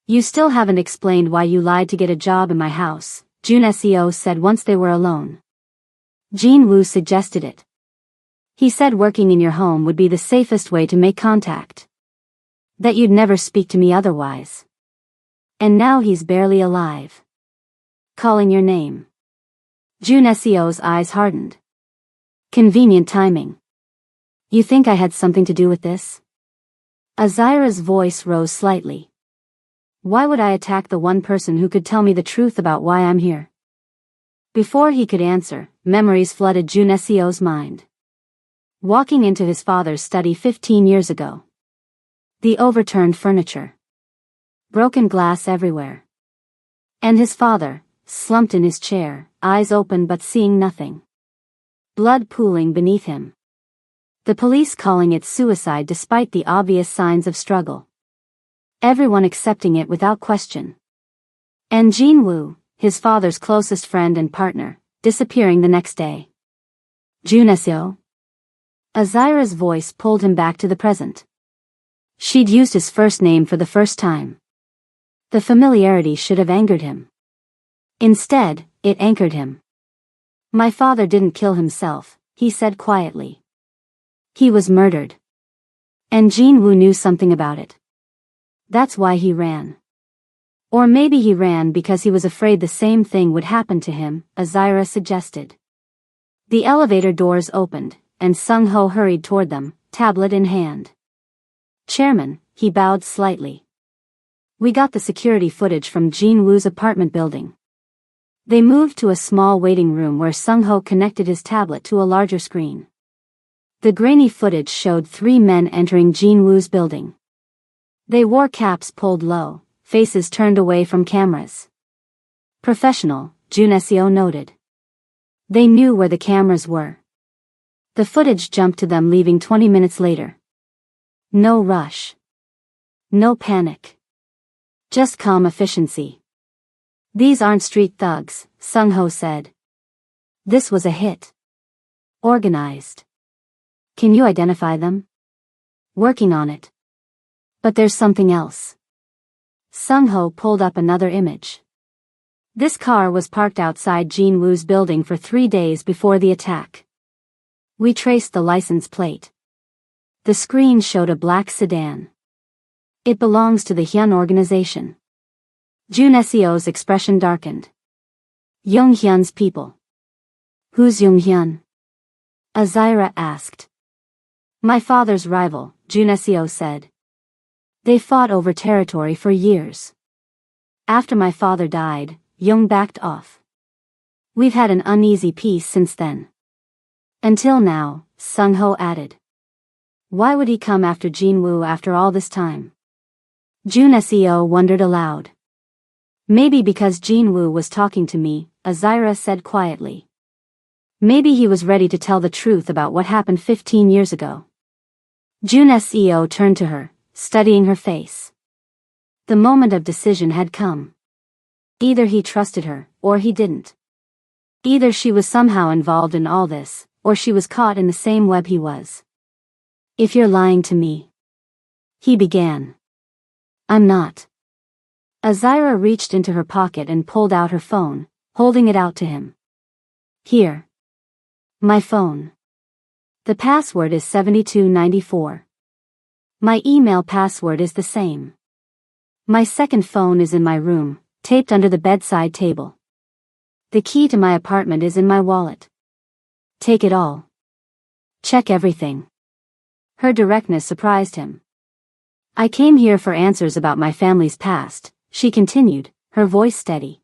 You still haven't explained why you lied to get a job in my house, Jun Seo said once they were alone. Jin-woo suggested it. He said working in your home would be the safest way to make contact. That you'd never speak to me otherwise. And now he's barely alive. Calling your name. Jun Seo's eyes hardened. Convenient timing. You think I had something to do with this? Azira's voice rose slightly. Why would I attack the one person who could tell me the truth about why I'm here? Before he could answer, memories flooded Jun Seo's mind. Walking into his father's study 15 years ago. The overturned furniture. Broken glass everywhere. And his father, slumped in his chair, eyes open but seeing nothing. Blood pooling beneath him. The police calling it suicide despite the obvious signs of struggle. Everyone accepting it without question. And Jin-woo, his father's closest friend and partner, disappearing the next day. Jun Seo? Azira's voice pulled him back to the present. She'd used his first name for the first time. The familiarity should have angered him. Instead, it anchored him. My father didn't kill himself, he said quietly. He was murdered. And Jin-woo knew something about it. That's why he ran. Or maybe he ran because he was afraid the same thing would happen to him, Azira suggested. The elevator doors opened, and Sung-ho hurried toward them, tablet in hand. Chairman, he bowed slightly. We got the security footage from Jin-woo's apartment building. They moved to a small waiting room where Sung-ho connected his tablet to a larger screen. The grainy footage showed 3 men entering Jin-woo's building. They wore caps pulled low, faces turned away from cameras. Professional, Jun Seo noted. They knew where the cameras were. The footage jumped to them leaving 20 minutes later. No rush. No panic. Just calm efficiency. These aren't street thugs, Sung-ho said. This was a hit. Organized. Can you identify them? Working on it. But there's something else. Sung-ho pulled up another image. This car was parked outside Jin Woo's building for 3 days before the attack. We traced the license plate. The screen showed a black sedan. It belongs to the Hyun organization. Jun Seo's expression darkened. Young Hyun's people. Who's Young Hyun? Azira asked. My father's rival, Jun Seo said. They fought over territory for years. After my father died, Young backed off. We've had an uneasy peace since then. Until now, Sung-ho added. Why would he come after Jin Woo after all this time? Jun Seo wondered aloud. Maybe because Jin Woo was talking to me, Azira said quietly. Maybe he was ready to tell the truth about what happened 15 years ago. Jun Seo turned to her, studying her face. The moment of decision had come. Either he trusted her, or he didn't. Either she was somehow involved in all this, or she was caught in the same web he was. If you're lying to me. He began. I'm not. Azira reached into her pocket and pulled out her phone, holding it out to him. Here. My phone. The password is 7294. My email password is the same. My second phone is in my room, taped under the bedside table. The key to my apartment is in my wallet. Take it all. Check everything. Her directness surprised him. I came here for answers about my family's past, she continued, her voice steady.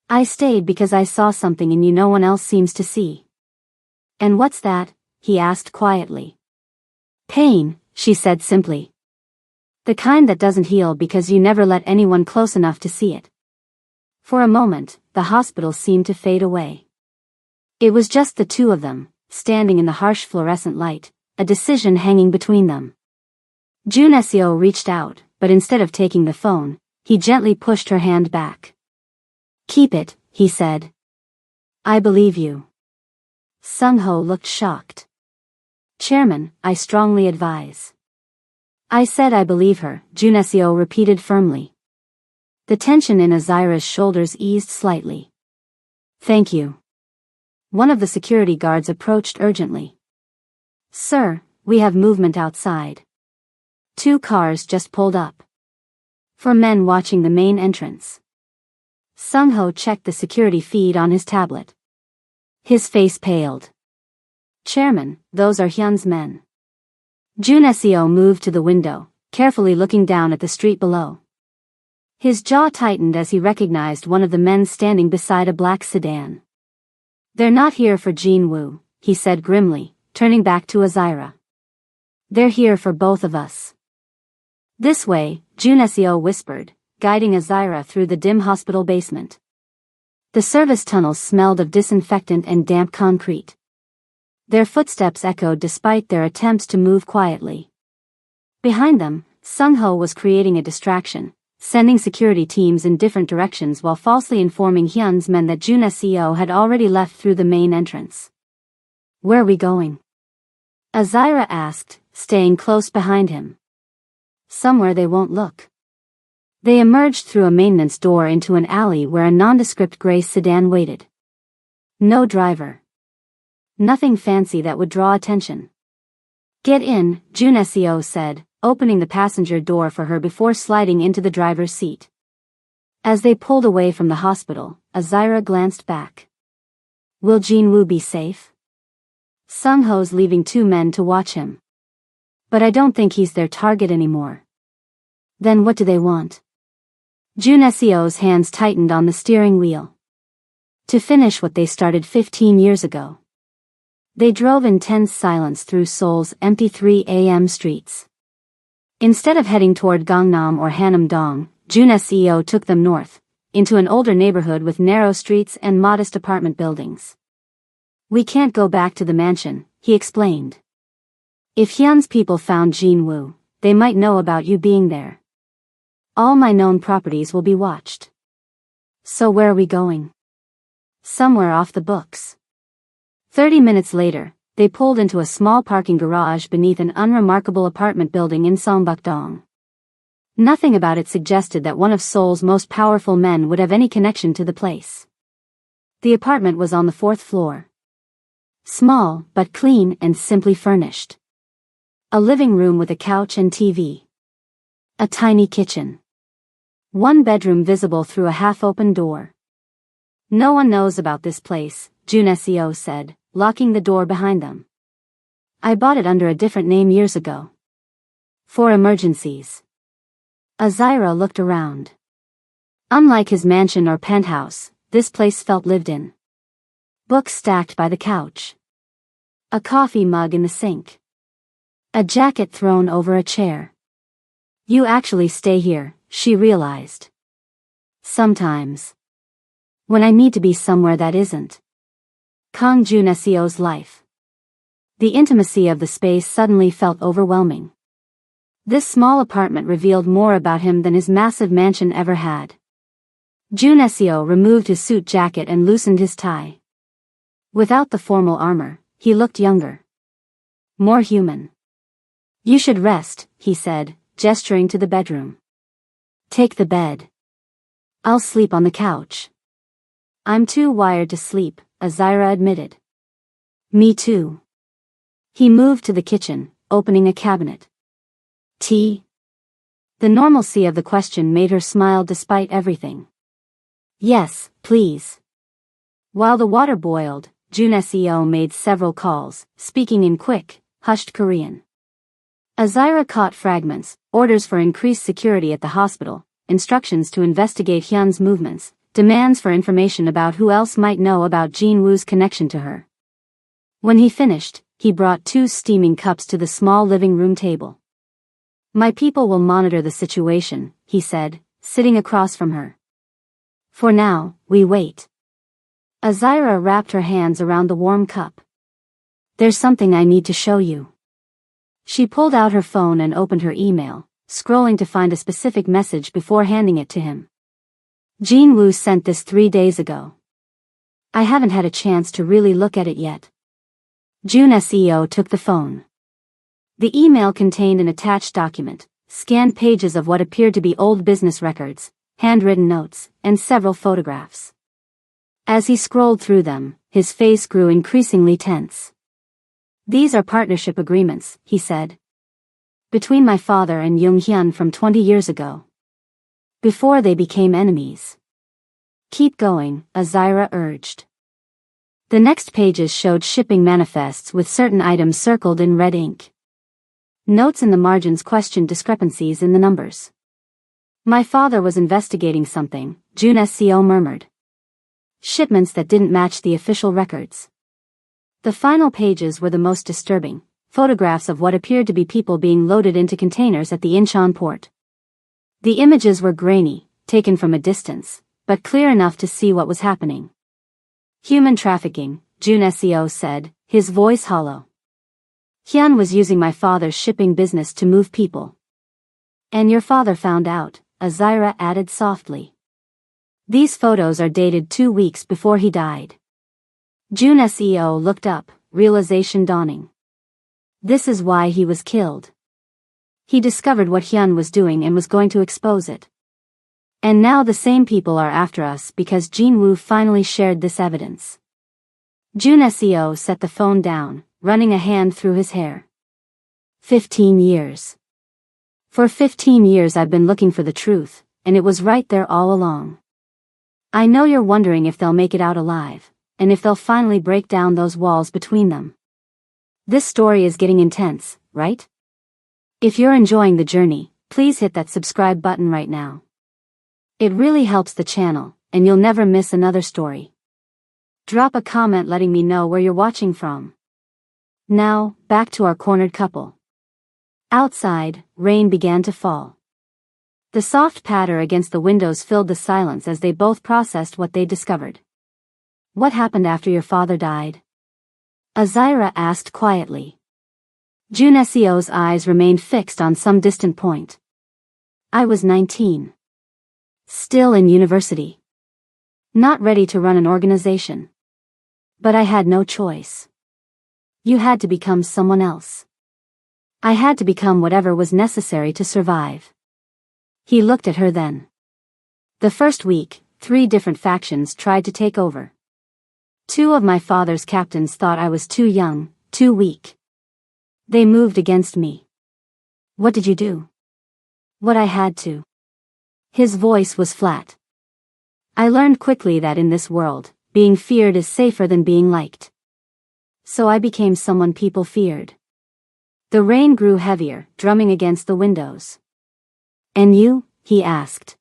I stayed because I saw something in you no one else seems to see. And what's that? He asked quietly. Pain, she said simply. The kind that doesn't heal because you never let anyone close enough to see it. For a moment, the hospital seemed to fade away. It was just the two of them, standing in the harsh fluorescent light, a decision hanging between them. Jun Seo reached out, but instead of taking the phone, he gently pushed her hand back. Keep it, he said. I believe you. Sung-ho looked shocked. Chairman, I strongly advise. I said I believe her, Jun Seo repeated firmly. The tension in Azira's shoulders eased slightly. Thank you. One of the security guards approached urgently. Sir, we have movement outside. 2 cars just pulled up. For men watching the main entrance. Sung-ho checked the security feed on his tablet. His face paled. Chairman, those are Hyun's men. Jun Seo moved to the window, carefully looking down at the street below. His jaw tightened as he recognized one of the men standing beside a black sedan. They're not here for Jin Woo, he said grimly, turning back to Azira. They're here for both of us. This way, Jun Seo whispered, guiding Azira through the dim hospital basement. The service tunnels smelled of disinfectant and damp concrete. Their footsteps echoed despite their attempts to move quietly. Behind them, Sung-ho was creating a distraction, sending security teams in different directions while falsely informing Hyun's men that Jun Seo had already left through the main entrance. Where are we going? Azira asked, staying close behind him. Somewhere they won't look. They emerged through a maintenance door into an alley where a nondescript gray sedan waited. No driver. Nothing fancy that would draw attention. Get in, Jun Seo said, opening the passenger door for her before sliding into the driver's seat. As they pulled away from the hospital, Azira glanced back. Will Jin Woo be safe? Sung-ho's leaving 2 men to watch him. But I don't think he's their target anymore. Then what do they want? Jun Seo's hands tightened on the steering wheel. To finish what they started 15 years ago. They drove in tense silence through Seoul's empty 3 a.m. streets. Instead of heading toward Gangnam or Hanam-dong, Jun Seo took them north, into an older neighborhood with narrow streets and modest apartment buildings. "We can't go back to the mansion," he explained. "If Hyun's people found Jin-woo, they might know about you being there. All my known properties will be watched." "So where are we going?" "Somewhere off the books." 30 minutes later, they pulled into a small parking garage beneath an unremarkable apartment building in Songbukdong. Nothing about it suggested that one of Seoul's most powerful men would have any connection to the place. The apartment was on the 4th floor. Small, but clean and simply furnished. A living room with a couch and TV. A tiny kitchen. One bedroom visible through a half-open door. "No one knows about this place," Jun Seo said, locking the door behind them. "I bought it under a different name years ago. For emergencies." Azira looked around. Unlike his mansion or penthouse, this place felt lived in. Books stacked by the couch. A coffee mug in the sink. A jacket thrown over a chair. "You actually stay here," she realized. "Sometimes. When I need to be somewhere that isn't." Kang Juneseo's life. The intimacy of the space suddenly felt overwhelming. This small apartment revealed more about him than his massive mansion ever had. Juneseo removed his suit jacket and loosened his tie. Without the formal armor, he looked younger. More human. "You should rest," he said, gesturing to the bedroom. "Take the bed. I'll sleep on the couch." "I'm too wired to sleep," Azira admitted. "Me too." He moved to the kitchen, opening a cabinet. "Tea?" The normalcy of the question made her smile despite everything. "Yes, please." While the water boiled, Juneseo made several calls, speaking in quick, hushed Korean. Azira caught fragments: orders for increased security at the hospital, instructions to investigate Hyun's movements, demands for information about who else might know about Jin-woo's connection to her. When he finished, he brought 2 steaming cups to the small living room table. "My people will monitor the situation," he said, sitting across from her. "For now, we wait." Azira wrapped her hands around the warm cup. "There's something I need to show you." She pulled out her phone and opened her email, scrolling to find a specific message before handing it to him. "Jin-woo sent this 3 days ago. I haven't had a chance to really look at it yet." Juneseo took the phone. The email contained an attached document, scanned pages of what appeared to be old business records, handwritten notes, and several photographs. As he scrolled through them, his face grew increasingly tense. "These are partnership agreements," he said. "Between my father and Jung Hyun from 20 years ago. Before they became enemies." "Keep going," Azira urged. The next pages showed shipping manifests with certain items circled in red ink. Notes in the margins questioned discrepancies in the numbers. "My father was investigating something," Juneseo murmured. "Shipments that didn't match the official records." The final pages were the most disturbing, photographs of what appeared to be people being loaded into containers at the Incheon port. The images were grainy, taken from a distance, but clear enough to see what was happening. "Human trafficking," Juneseo said, his voice hollow. "Hyun was using my father's shipping business to move people." "And your father found out," Azira added softly. "These photos are dated 2 weeks before he died." Juneseo looked up, realization dawning. This is why he was killed. He discovered what Hyun was doing and was going to expose it. And now the same people are after us because Jin-woo finally shared this evidence. Juneseo set the phone down, running a hand through his hair. 15 years. For 15 years I've been looking for the truth, and it was right there all along. I know you're wondering if they'll make it out alive, and if they'll finally break down those walls between them. This story is getting intense, right? If you're enjoying the journey, please hit that subscribe button right now. It really helps the channel, and you'll never miss another story. Drop a comment letting me know where you're watching from. Now, back to our cornered couple. Outside, rain began to fall. The soft patter against the windows filled the silence as they both processed what they discovered. What happened after your father died? Azira asked quietly. Junesio's eyes remained fixed on some distant point. I was 19. Still in university. Not ready to run an organization. But I had no choice. You had to become someone else. I had to become whatever was necessary to survive. He looked at her then. The first week, 3 different factions tried to take over. 2 of my father's captains thought I was too young, too weak. They moved against me. What did you do? What I had to. His voice was flat. I learned quickly that in this world, being feared is safer than being liked. So I became someone people feared. The rain grew heavier, drumming against the windows. And you? He asked.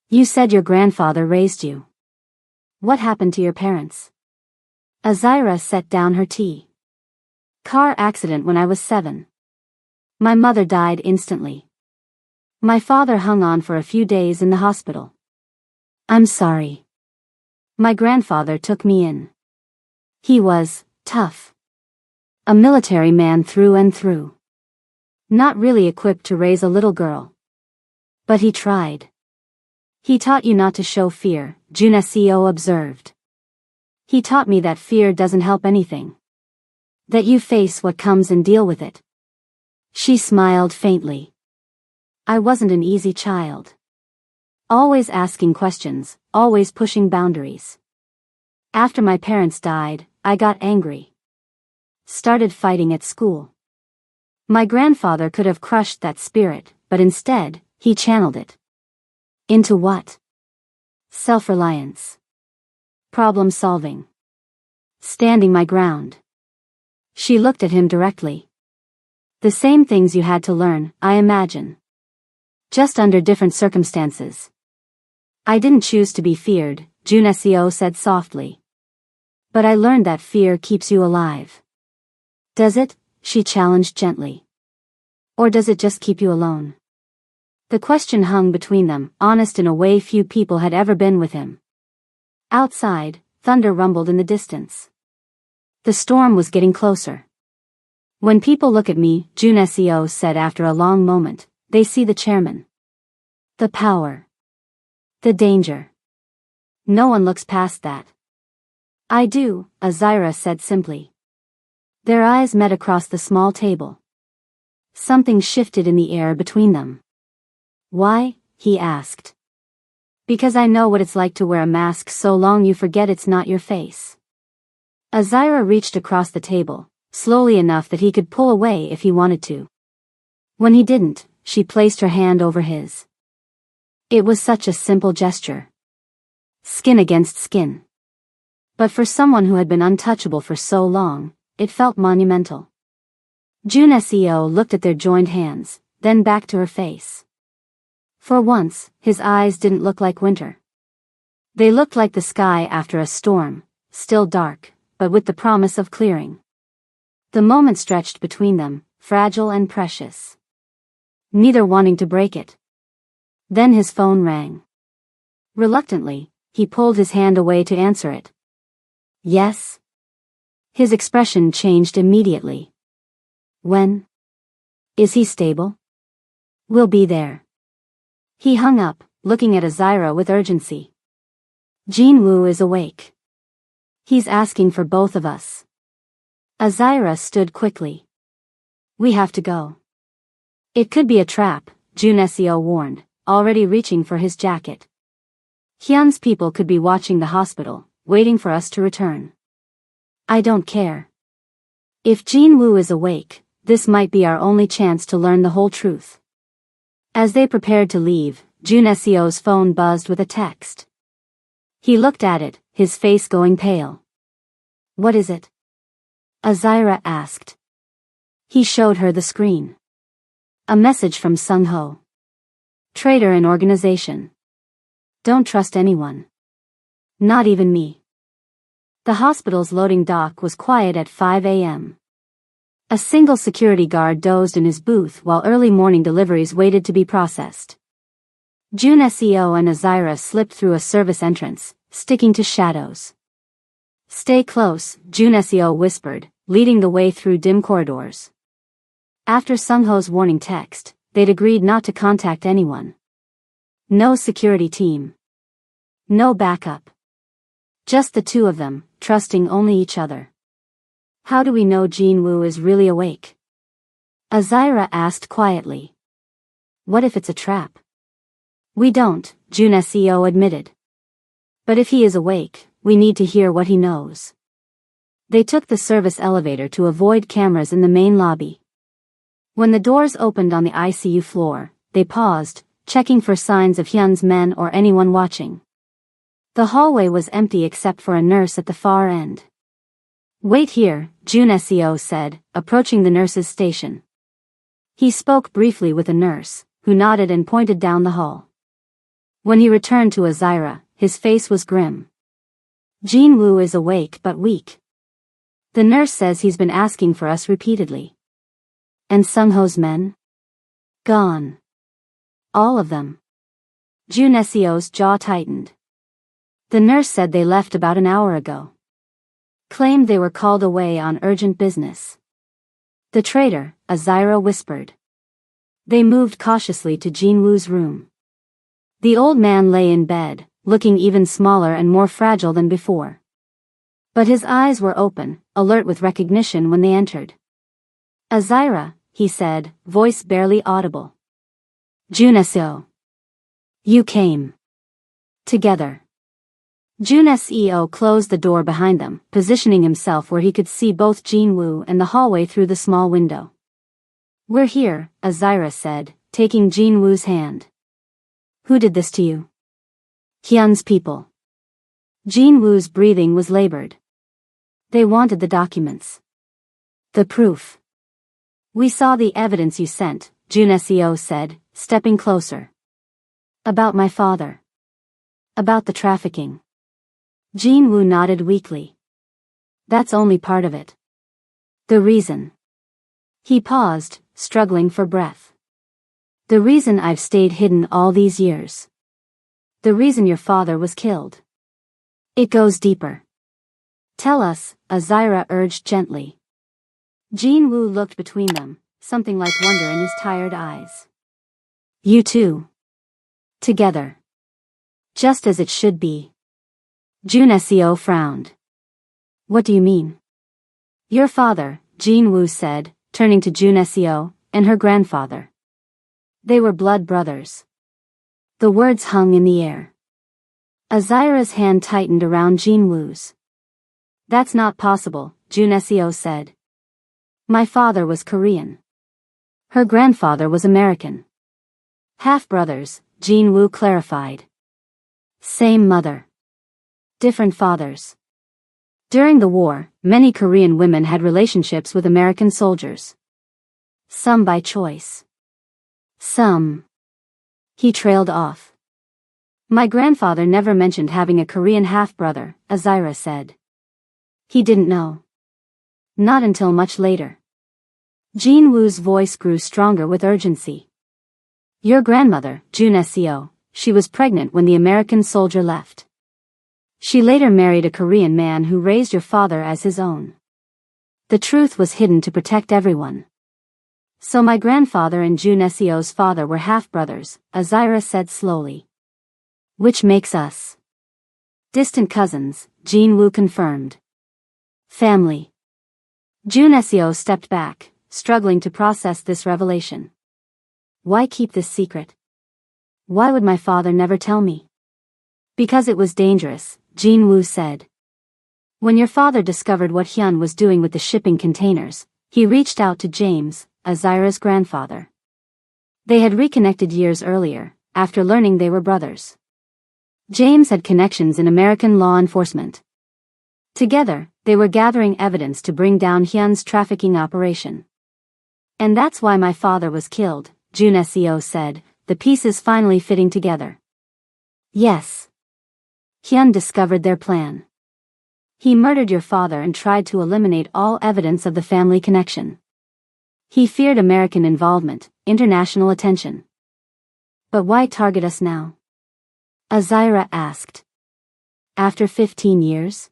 You said your grandfather raised you. What happened to your parents? Azira set down her tea. Car accident when I was 7. My mother died instantly. My father hung on for a few days in the hospital. I'm sorry. My grandfather took me in. He was tough. A military man through and through. Not really equipped to raise a little girl. But he tried. He taught you not to show fear, Junesio observed. He taught me that fear doesn't help anything. That you face what comes and deal with it. She smiled faintly. I wasn't an easy child. Always asking questions, always pushing boundaries. After my parents died, I got angry. Started fighting at school. My grandfather could have crushed that spirit, but instead, he channeled it. Into what? Self-reliance. Problem solving. Standing my ground. She looked at him directly. The same things you had to learn, I imagine. Just under different circumstances. I didn't choose to be feared, Junesio said softly. But I learned that fear keeps you alive. Does it? She challenged gently. Or does it just keep you alone? The question hung between them, honest in a way few people had ever been with him. Outside, thunder rumbled in the distance. The storm was getting closer. When people look at me, Junesio said after a long moment, they see the chairman. The power. The danger. No one looks past that. I do, Azira said simply. Their eyes met across the small table. Something shifted in the air between them. Why? He asked. Because I know what it's like to wear a mask so long you forget it's not your face. Azira reached across the table, slowly enough that he could pull away if he wanted to. When he didn't, she placed her hand over his. It was such a simple gesture. Skin against skin. But for someone who had been untouchable for so long, it felt monumental. Junesio looked at their joined hands, then back to her face. For once, his eyes didn't look like winter. They looked like the sky after a storm, still dark, but with the promise of clearing. The moment stretched between them, fragile and precious. Neither wanting to break it. Then his phone rang. Reluctantly, he pulled his hand away to answer it. Yes? His expression changed immediately. When? Is he stable? We'll be there. He hung up, looking at Azira with urgency. Jinwoo is awake. He's asking for both of us. Azira stood quickly. We have to go. It could be a trap, Junesio warned, already reaching for his jacket. Hyun's people could be watching the hospital, waiting for us to return. I don't care. If Jinwoo is awake, this might be our only chance to learn the whole truth. As they prepared to leave, Junesio's phone buzzed with a text. He looked at it, his face going pale. What is it? Azira asked. He showed her the screen. A message from Sung-ho. Traitor in organization. Don't trust anyone. Not even me. The hospital's loading dock was quiet at 5 a.m. A single security guard dozed in his booth while early morning deliveries waited to be processed. Jun Seo and Azira slipped through a service entrance, sticking to shadows. Stay close, Jun Seo whispered, leading the way through dim corridors. After Sungho's warning text, they'd agreed not to contact anyone. No security team. No backup. Just the two of them, trusting only each other. How do we know Jinwoo is really awake? Azira asked quietly. What if it's a trap? We don't, Jun Seo admitted. But if he is awake, we need to hear what he knows. They took the service elevator to avoid cameras in the main lobby. When the doors opened on the ICU floor, they paused, checking for signs of Hyun's men or anyone watching. The hallway was empty except for a nurse at the far end. Wait here, Jun Seo said, approaching the nurse's station. He spoke briefly with a nurse, who nodded and pointed down the hall. When he returned to Azira, his face was grim. Jinwoo is awake but weak. The nurse says he's been asking for us repeatedly. And Sungho's men? Gone. All of them. Jun Seo's jaw tightened. The nurse said they left about an hour ago. Claimed they were called away on urgent business. The traitor, Azira whispered. They moved cautiously to Jinwoo's room. The old man lay in bed, looking even smaller and more fragile than before. But his eyes were open, alert with recognition when they entered. Azira, he said, voice barely audible. Jun Seo. You came. Together. Jun Seo closed the door behind them, positioning himself where he could see both Jinwoo and the hallway through the small window. We're here, Azira said, taking Jinwoo's hand. Who did this to you? Hyun's people. Jinwoo's breathing was labored. They wanted the documents. The proof. We saw the evidence you sent, Jun Seo said, stepping closer. About my father. About the trafficking. Jinwoo nodded weakly. That's only part of it. The reason. He paused, struggling for breath. The reason I've stayed hidden all these years. The reason your father was killed. It goes deeper. Tell us, Azira urged gently. Jinwoo looked between them, something like wonder in his tired eyes. You two. Together. Just as it should be. Jun Seo frowned. What do you mean? Your father, Jinwoo said, turning to Jun Seo, and her grandfather. They were blood brothers. The words hung in the air. Azira's hand tightened around Jinwoo's. That's not possible, Jun Seo said. My father was Korean. Her grandfather was American. Half-brothers, Jinwoo clarified. Same mother. Different fathers. During the war, many Korean women had relationships with American soldiers. Some by choice. Some. He trailed off. My grandfather never mentioned having a Korean half-brother, Azira said. He didn't know. Not until much later. Jinwoo's voice grew stronger with urgency. Your grandmother, Jun Seo, she was pregnant when the American soldier left. She later married a Korean man who raised your father as his own. The truth was hidden to protect everyone. So my grandfather and Jun Seo's father were half-brothers, Azira said slowly. Which makes us distant cousins, Jinwoo confirmed. Family. Jun Seo stepped back, struggling to process this revelation. Why keep this secret? Why would my father never tell me? Because it was dangerous, Jinwoo said. When your father discovered what Hyun was doing with the shipping containers, he reached out to James, Azira's grandfather. They had reconnected years earlier, after learning they were brothers. James had connections in American law enforcement. Together, they were gathering evidence to bring down Hyun's trafficking operation. And that's why my father was killed, Jun Seo said, the pieces finally fitting together. Yes. Hyun discovered their plan. He murdered your father and tried to eliminate all evidence of the family connection. He feared American involvement, international attention. But why target us now? Azira asked. After 15 years?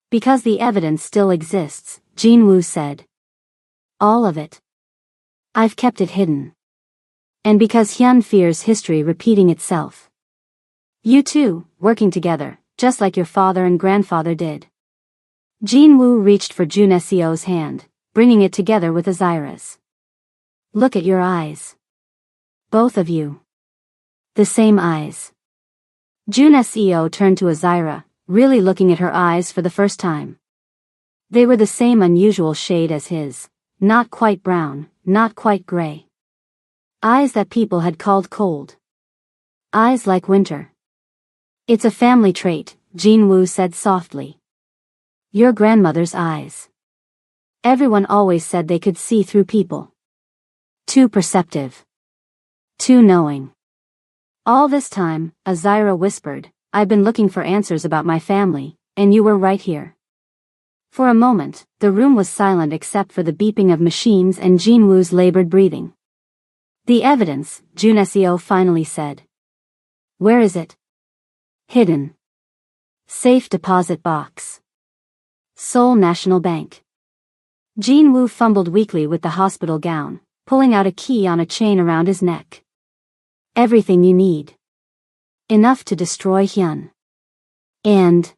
Because the evidence still exists, Jinwoo said. All of it. I've kept it hidden. And because Hyun fears history repeating itself. You two, working together, just like your father and grandfather did. Jinwoo reached for Juneseo's hand, bringing it together with Azira's. Look at your eyes. Both of you. The same eyes. Juneseo turned to Azira, really looking at her eyes for the first time. They were the same unusual shade as his, not quite brown, not quite gray. Eyes that people had called cold. Eyes like winter. It's a family trait, Jinwoo said softly. Your grandmother's eyes. Everyone always said they could see through people. Too perceptive. Too knowing. All this time, Azira whispered, I've been looking for answers about my family, and you were right here. For a moment, the room was silent except for the beeping of machines and Jinwoo's labored breathing. The evidence, Juneseo finally said. Where is it? Hidden. Safe deposit box. Seoul National Bank. Jinwoo fumbled weakly with the hospital gown, pulling out a key on a chain around his neck. Everything you need. Enough to destroy Hyun. And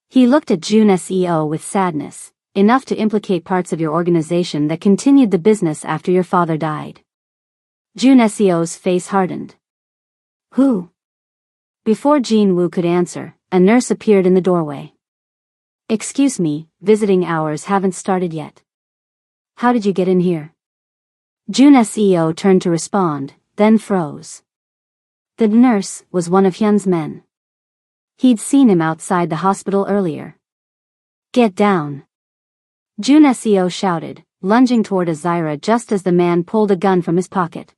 he looked at Juneseo with sadness, enough to implicate parts of your organization that continued the business after your father died. Juneseo's face hardened. Who? Before Jinwoo could answer, a nurse appeared in the doorway. Excuse me, visiting hours haven't started yet. How did you get in here? Juneseo turned to respond, then froze. The nurse was one of Hyun's men. He'd seen him outside the hospital earlier. Get down. Juneseo shouted, lunging toward Azira just as the man pulled a gun from his pocket.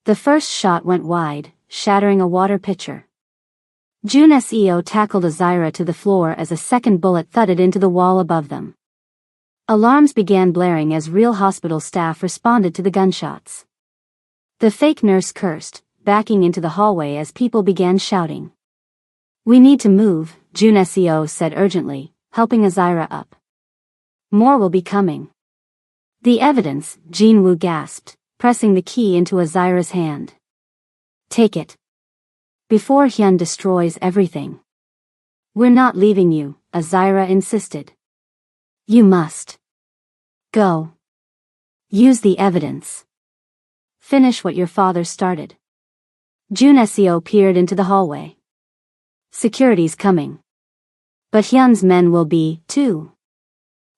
The first shot went wide, shattering a water pitcher. Juneseo tackled Azira to the floor as a second bullet thudded into the wall above them. Alarms began blaring as real hospital staff responded to the gunshots. The fake nurse cursed, backing into the hallway as people began shouting. We need to move, Juneseo said urgently, helping Azira up. More will be coming. The evidence, Jinwoo gasped, pressing the key into Azira's hand. Take it. Before Hyun destroys everything. We're not leaving you, Azira insisted. You must. Go. Use the evidence. Finish what your father started. Juneseo peered into the hallway. Security's coming. But Hyun's men will be, too.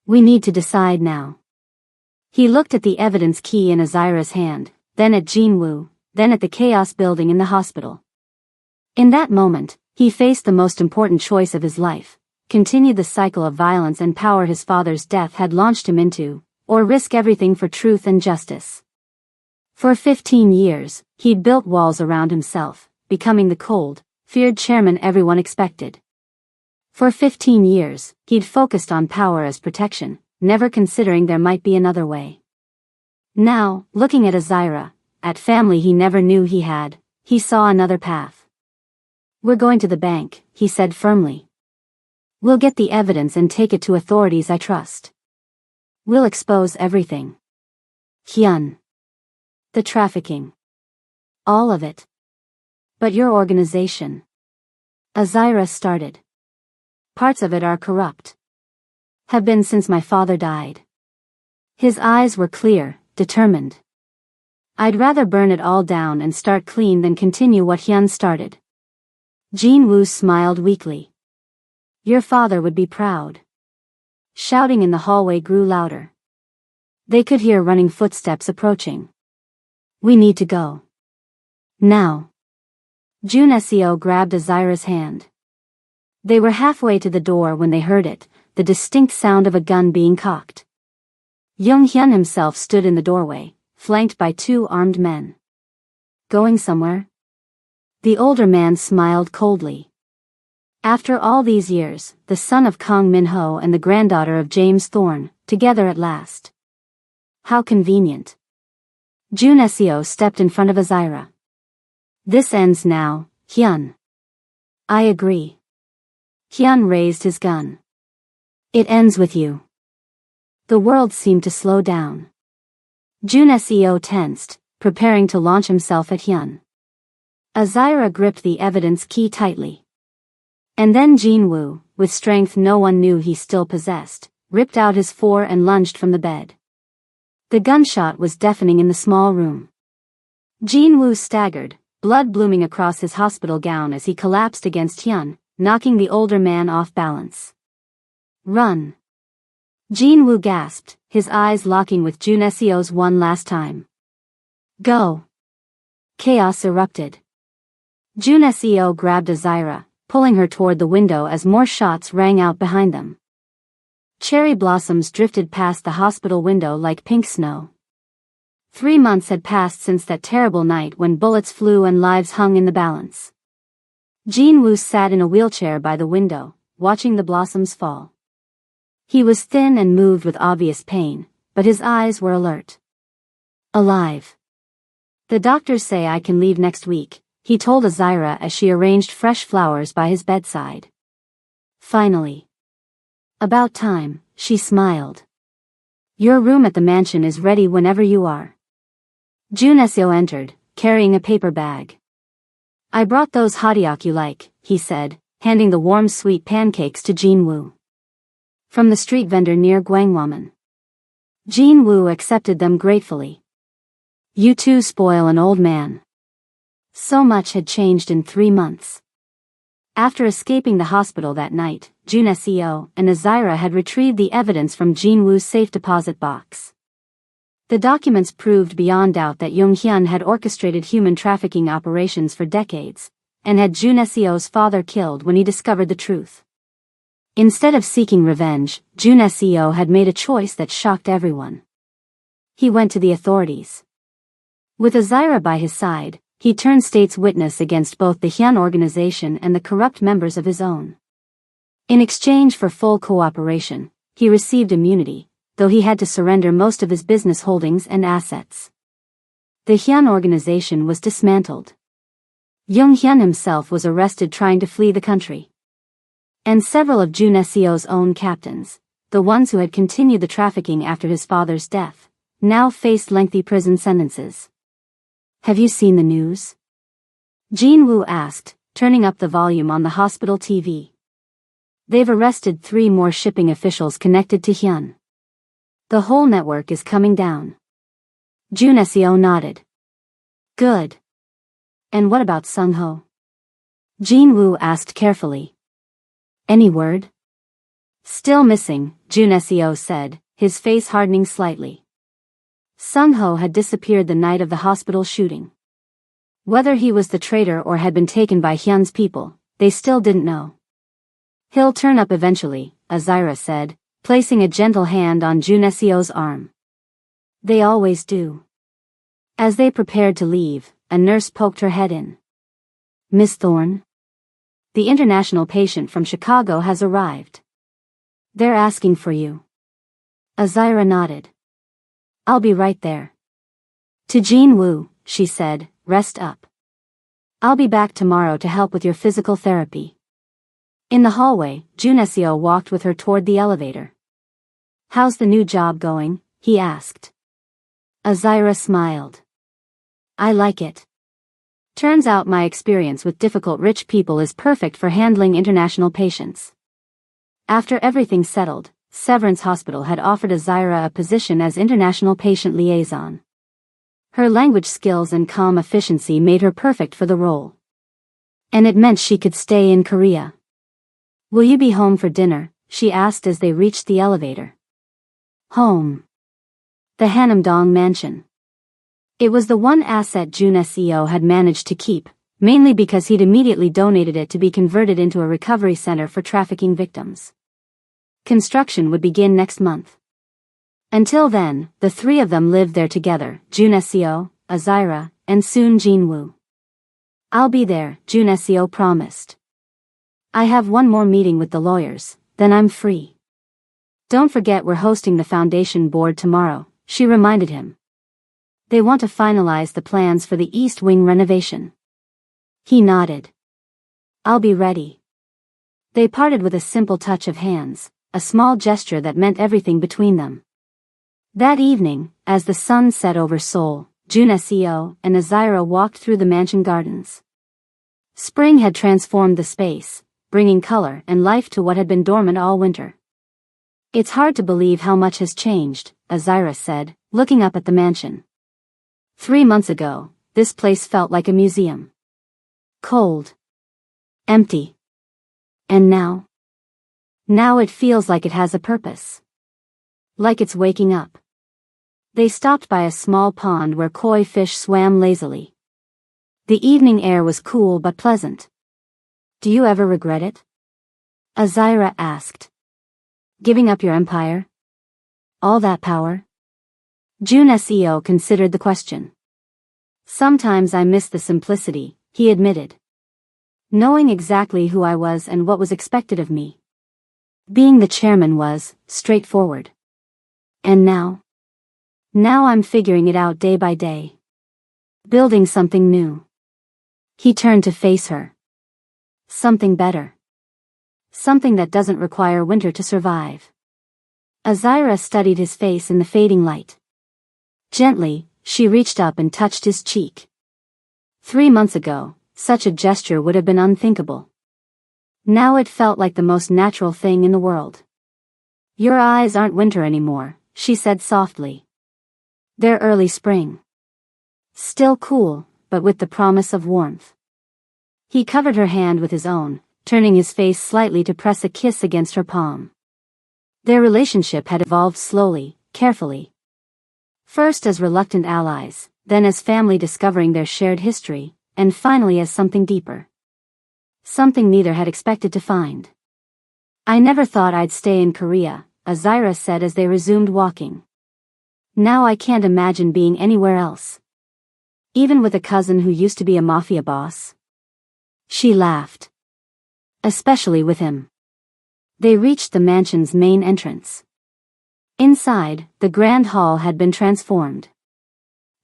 We need to decide now. He looked at the evidence key in Azira's hand, then at Jinwoo, then at the chaos building in the hospital. In that moment, he faced the most important choice of his life, continue the cycle of violence and power his father's death had launched him into, or risk everything for truth and justice. For 15 years, he'd built walls around himself, becoming the cold, feared chairman everyone expected. For 15 years, he'd focused on power as protection, never considering there might be another way. Now, looking at Azira, at family he never knew he had, he saw another path. We're going to the bank, he said firmly. We'll get the evidence and take it to authorities I trust. We'll expose everything. Hyun. The trafficking. All of it. But your organization. Azira started. Parts of it are corrupt. Have been since my father died. His eyes were clear, determined. I'd rather burn it all down and start clean than continue what Hyun started. Jinwoo smiled weakly. Your father would be proud. Shouting in the hallway grew louder. They could hear running footsteps approaching. We need to go. Now. Juneseo grabbed Azira's hand. They were halfway to the door when they heard it, the distinct sound of a gun being cocked. Young Hyun himself stood in the doorway, flanked by 2 armed men. Going somewhere? The older man smiled coldly. After all these years, the son of Kang Min-ho and the granddaughter of James Thorne, together at last. How convenient. Juneseo stepped in front of Azira. This ends now, Hyun. I agree. Hyun raised his gun. It ends with you. The world seemed to slow down. Jun Seo tensed, preparing to launch himself at Hyun. Azira gripped the evidence key tightly. And then Jinwoo, with strength no one knew he still possessed, ripped out his .4 and lunged from the bed. The gunshot was deafening in the small room. Jinwoo staggered, blood blooming across his hospital gown as he collapsed against Hyun, knocking the older man off balance. Run! Jinwoo gasped, his eyes locking with Jun Seo's one last time. Go! Chaos erupted. Jun Seo grabbed Azira, pulling her toward the window as more shots rang out behind them. Cherry blossoms drifted past the hospital window like pink snow. 3 months had passed since that terrible night when bullets flew and lives hung in the balance. Jinwoo sat in a wheelchair by the window, watching the blossoms fall. He was thin and moved with obvious pain, but his eyes were alert. Alive. The doctors say I can leave next week, he told Azira as she arranged fresh flowers by his bedside. Finally. About time, she smiled. Your room at the mansion is ready whenever you are. Jun Seo entered, carrying a paper bag. I brought those hotteok you like, he said, handing the warm sweet pancakes to Jinwoo. From the street vendor near Gwangwamun. Jinwoo accepted them gratefully. You too spoil an old man. So much had changed in 3 months. After escaping the hospital that night, Jun Seo and Azira had retrieved the evidence from Jinwoo's safe deposit box. The documents proved beyond doubt that Jung Hyun had orchestrated human trafficking operations for decades, and had Jun Seo's father killed when he discovered the truth. Instead of seeking revenge, Jun Seo had made a choice that shocked everyone. He went to the authorities. With Azira by his side, he turned state's witness against both the Hyun organization and the corrupt members of his own. In exchange for full cooperation, he received immunity, though he had to surrender most of his business holdings and assets. The Hyun organization was dismantled. Jung Hyun himself was arrested trying to flee the country. And several of Jun Seo's own captains, the ones who had continued the trafficking after his father's death, now faced lengthy prison sentences. Have you seen the news? Jinwoo asked, turning up the volume on the hospital TV. They've arrested 3 more shipping officials connected to Hyun. The whole network is coming down. Jun Seo nodded. Good. And what about Sung-ho? Jinwoo asked carefully. Any word? Still missing, Jun Seo said, his face hardening slightly. Sung-ho had disappeared the night of the hospital shooting. Whether he was the traitor or had been taken by Hyun's people, they still didn't know. He'll turn up eventually, Azira said, placing a gentle hand on Jun Seo's arm. They always do. As they prepared to leave, a nurse poked her head in. Miss Thorne? The international patient from Chicago has arrived. They're asking for you. Azira nodded. I'll be right there. To Jinwoo, she said, rest up. I'll be back tomorrow to help with your physical therapy. In the hallway, Jun Seo walked with her toward the elevator. How's the new job going? He asked. Azira smiled. I like it. Turns out my experience with difficult rich people is perfect for handling international patients. After everything settled, Severance Hospital had offered Azira a position as international patient liaison. Her language skills and calm efficiency made her perfect for the role. And it meant she could stay in Korea. Will you be home for dinner? She asked as they reached the elevator. Home. The Hanamdong mansion. It was the one asset Jun Seo had managed to keep, mainly because he'd immediately donated it to be converted into a recovery center for trafficking victims. Construction would begin next month. Until then, the 3 of them lived there together, Jun Seo, Azira, and soon Jinwoo. I'll be there, Jun Seo promised. I have one more meeting with the lawyers, then I'm free. Don't forget we're hosting the foundation board tomorrow, she reminded him. They want to finalize the plans for the East Wing renovation. He nodded. I'll be ready. They parted with a simple touch of hands, a small gesture that meant everything between them. That evening, as the sun set over Seoul, Juneo and Azira walked through the mansion gardens. Spring had transformed the space, bringing color and life to what had been dormant all winter. It's hard to believe how much has changed, Azira said, looking up at the mansion. 3 months ago, this place felt like a museum. Cold. Empty. And now? Now it feels like it has a purpose. Like it's waking up. They stopped by a small pond where koi fish swam lazily. The evening air was cool but pleasant. Do you ever regret it? Azira asked. Giving up your empire? All that power? Juneo considered the question. Sometimes I miss the simplicity, he admitted. Knowing exactly who I was and what was expected of me. Being the chairman was straightforward. And now? Now I'm figuring it out day by day. Building something new. He turned to face her. Something better. Something that doesn't require winter to survive. Azira studied his face in the fading light. Gently, she reached up and touched his cheek. 3 months ago, such a gesture would have been unthinkable. Now it felt like the most natural thing in the world. Your eyes aren't winter anymore, she said softly. They're early spring. Still cool, but with the promise of warmth. He covered her hand with his own, turning his face slightly to press a kiss against her palm. Their relationship had evolved slowly, carefully. First as reluctant allies, then as family discovering their shared history, and finally as something deeper. Something neither had expected to find. I never thought I'd stay in Korea, Azira said as they resumed walking. Now I can't imagine being anywhere else. Even with a cousin who used to be a mafia boss. She laughed. Especially with him. They reached the mansion's main entrance. Inside, the grand hall had been transformed.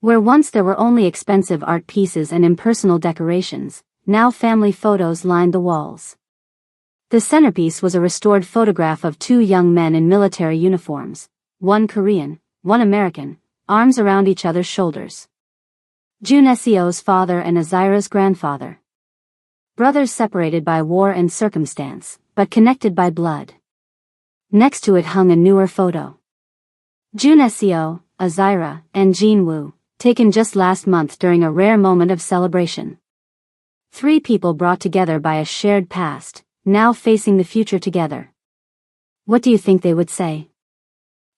Where once there were only expensive art pieces and impersonal decorations, now family photos lined the walls. The centerpiece was a restored photograph of 2 young men in military uniforms, one Korean, one American, arms around each other's shoulders. Juneo's father and Azira's grandfather. Brothers separated by war and circumstance, but connected by blood. Next to it hung a newer photo. Juneo, Azira, and Jinwoo, taken just last month during a rare moment of celebration. 3 people brought together by a shared past, now facing the future together. What do you think they would say?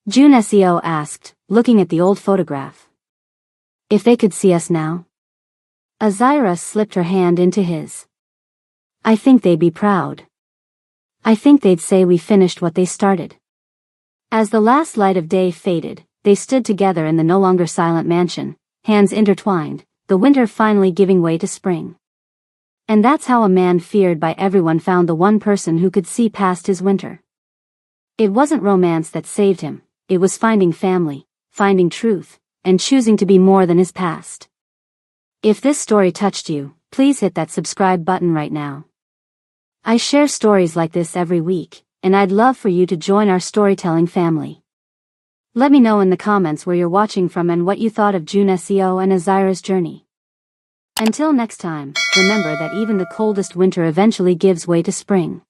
Juneo asked, looking at the old photograph. If they could see us now? Azira slipped her hand into his. I think they'd be proud. I think they'd say we finished what they started. As the last light of day faded, they stood together in the no longer silent mansion, hands intertwined, the winter finally giving way to spring. And that's how a man feared by everyone found the one person who could see past his winter. It wasn't romance that saved him, it was finding family, finding truth, and choosing to be more than his past. If this story touched you, please hit that subscribe button right now. I share stories like this every week, and I'd love for you to join our storytelling family. Let me know in the comments where you're watching from and what you thought of Juneo and Azira's journey. Until next time, remember that even the coldest winter eventually gives way to spring.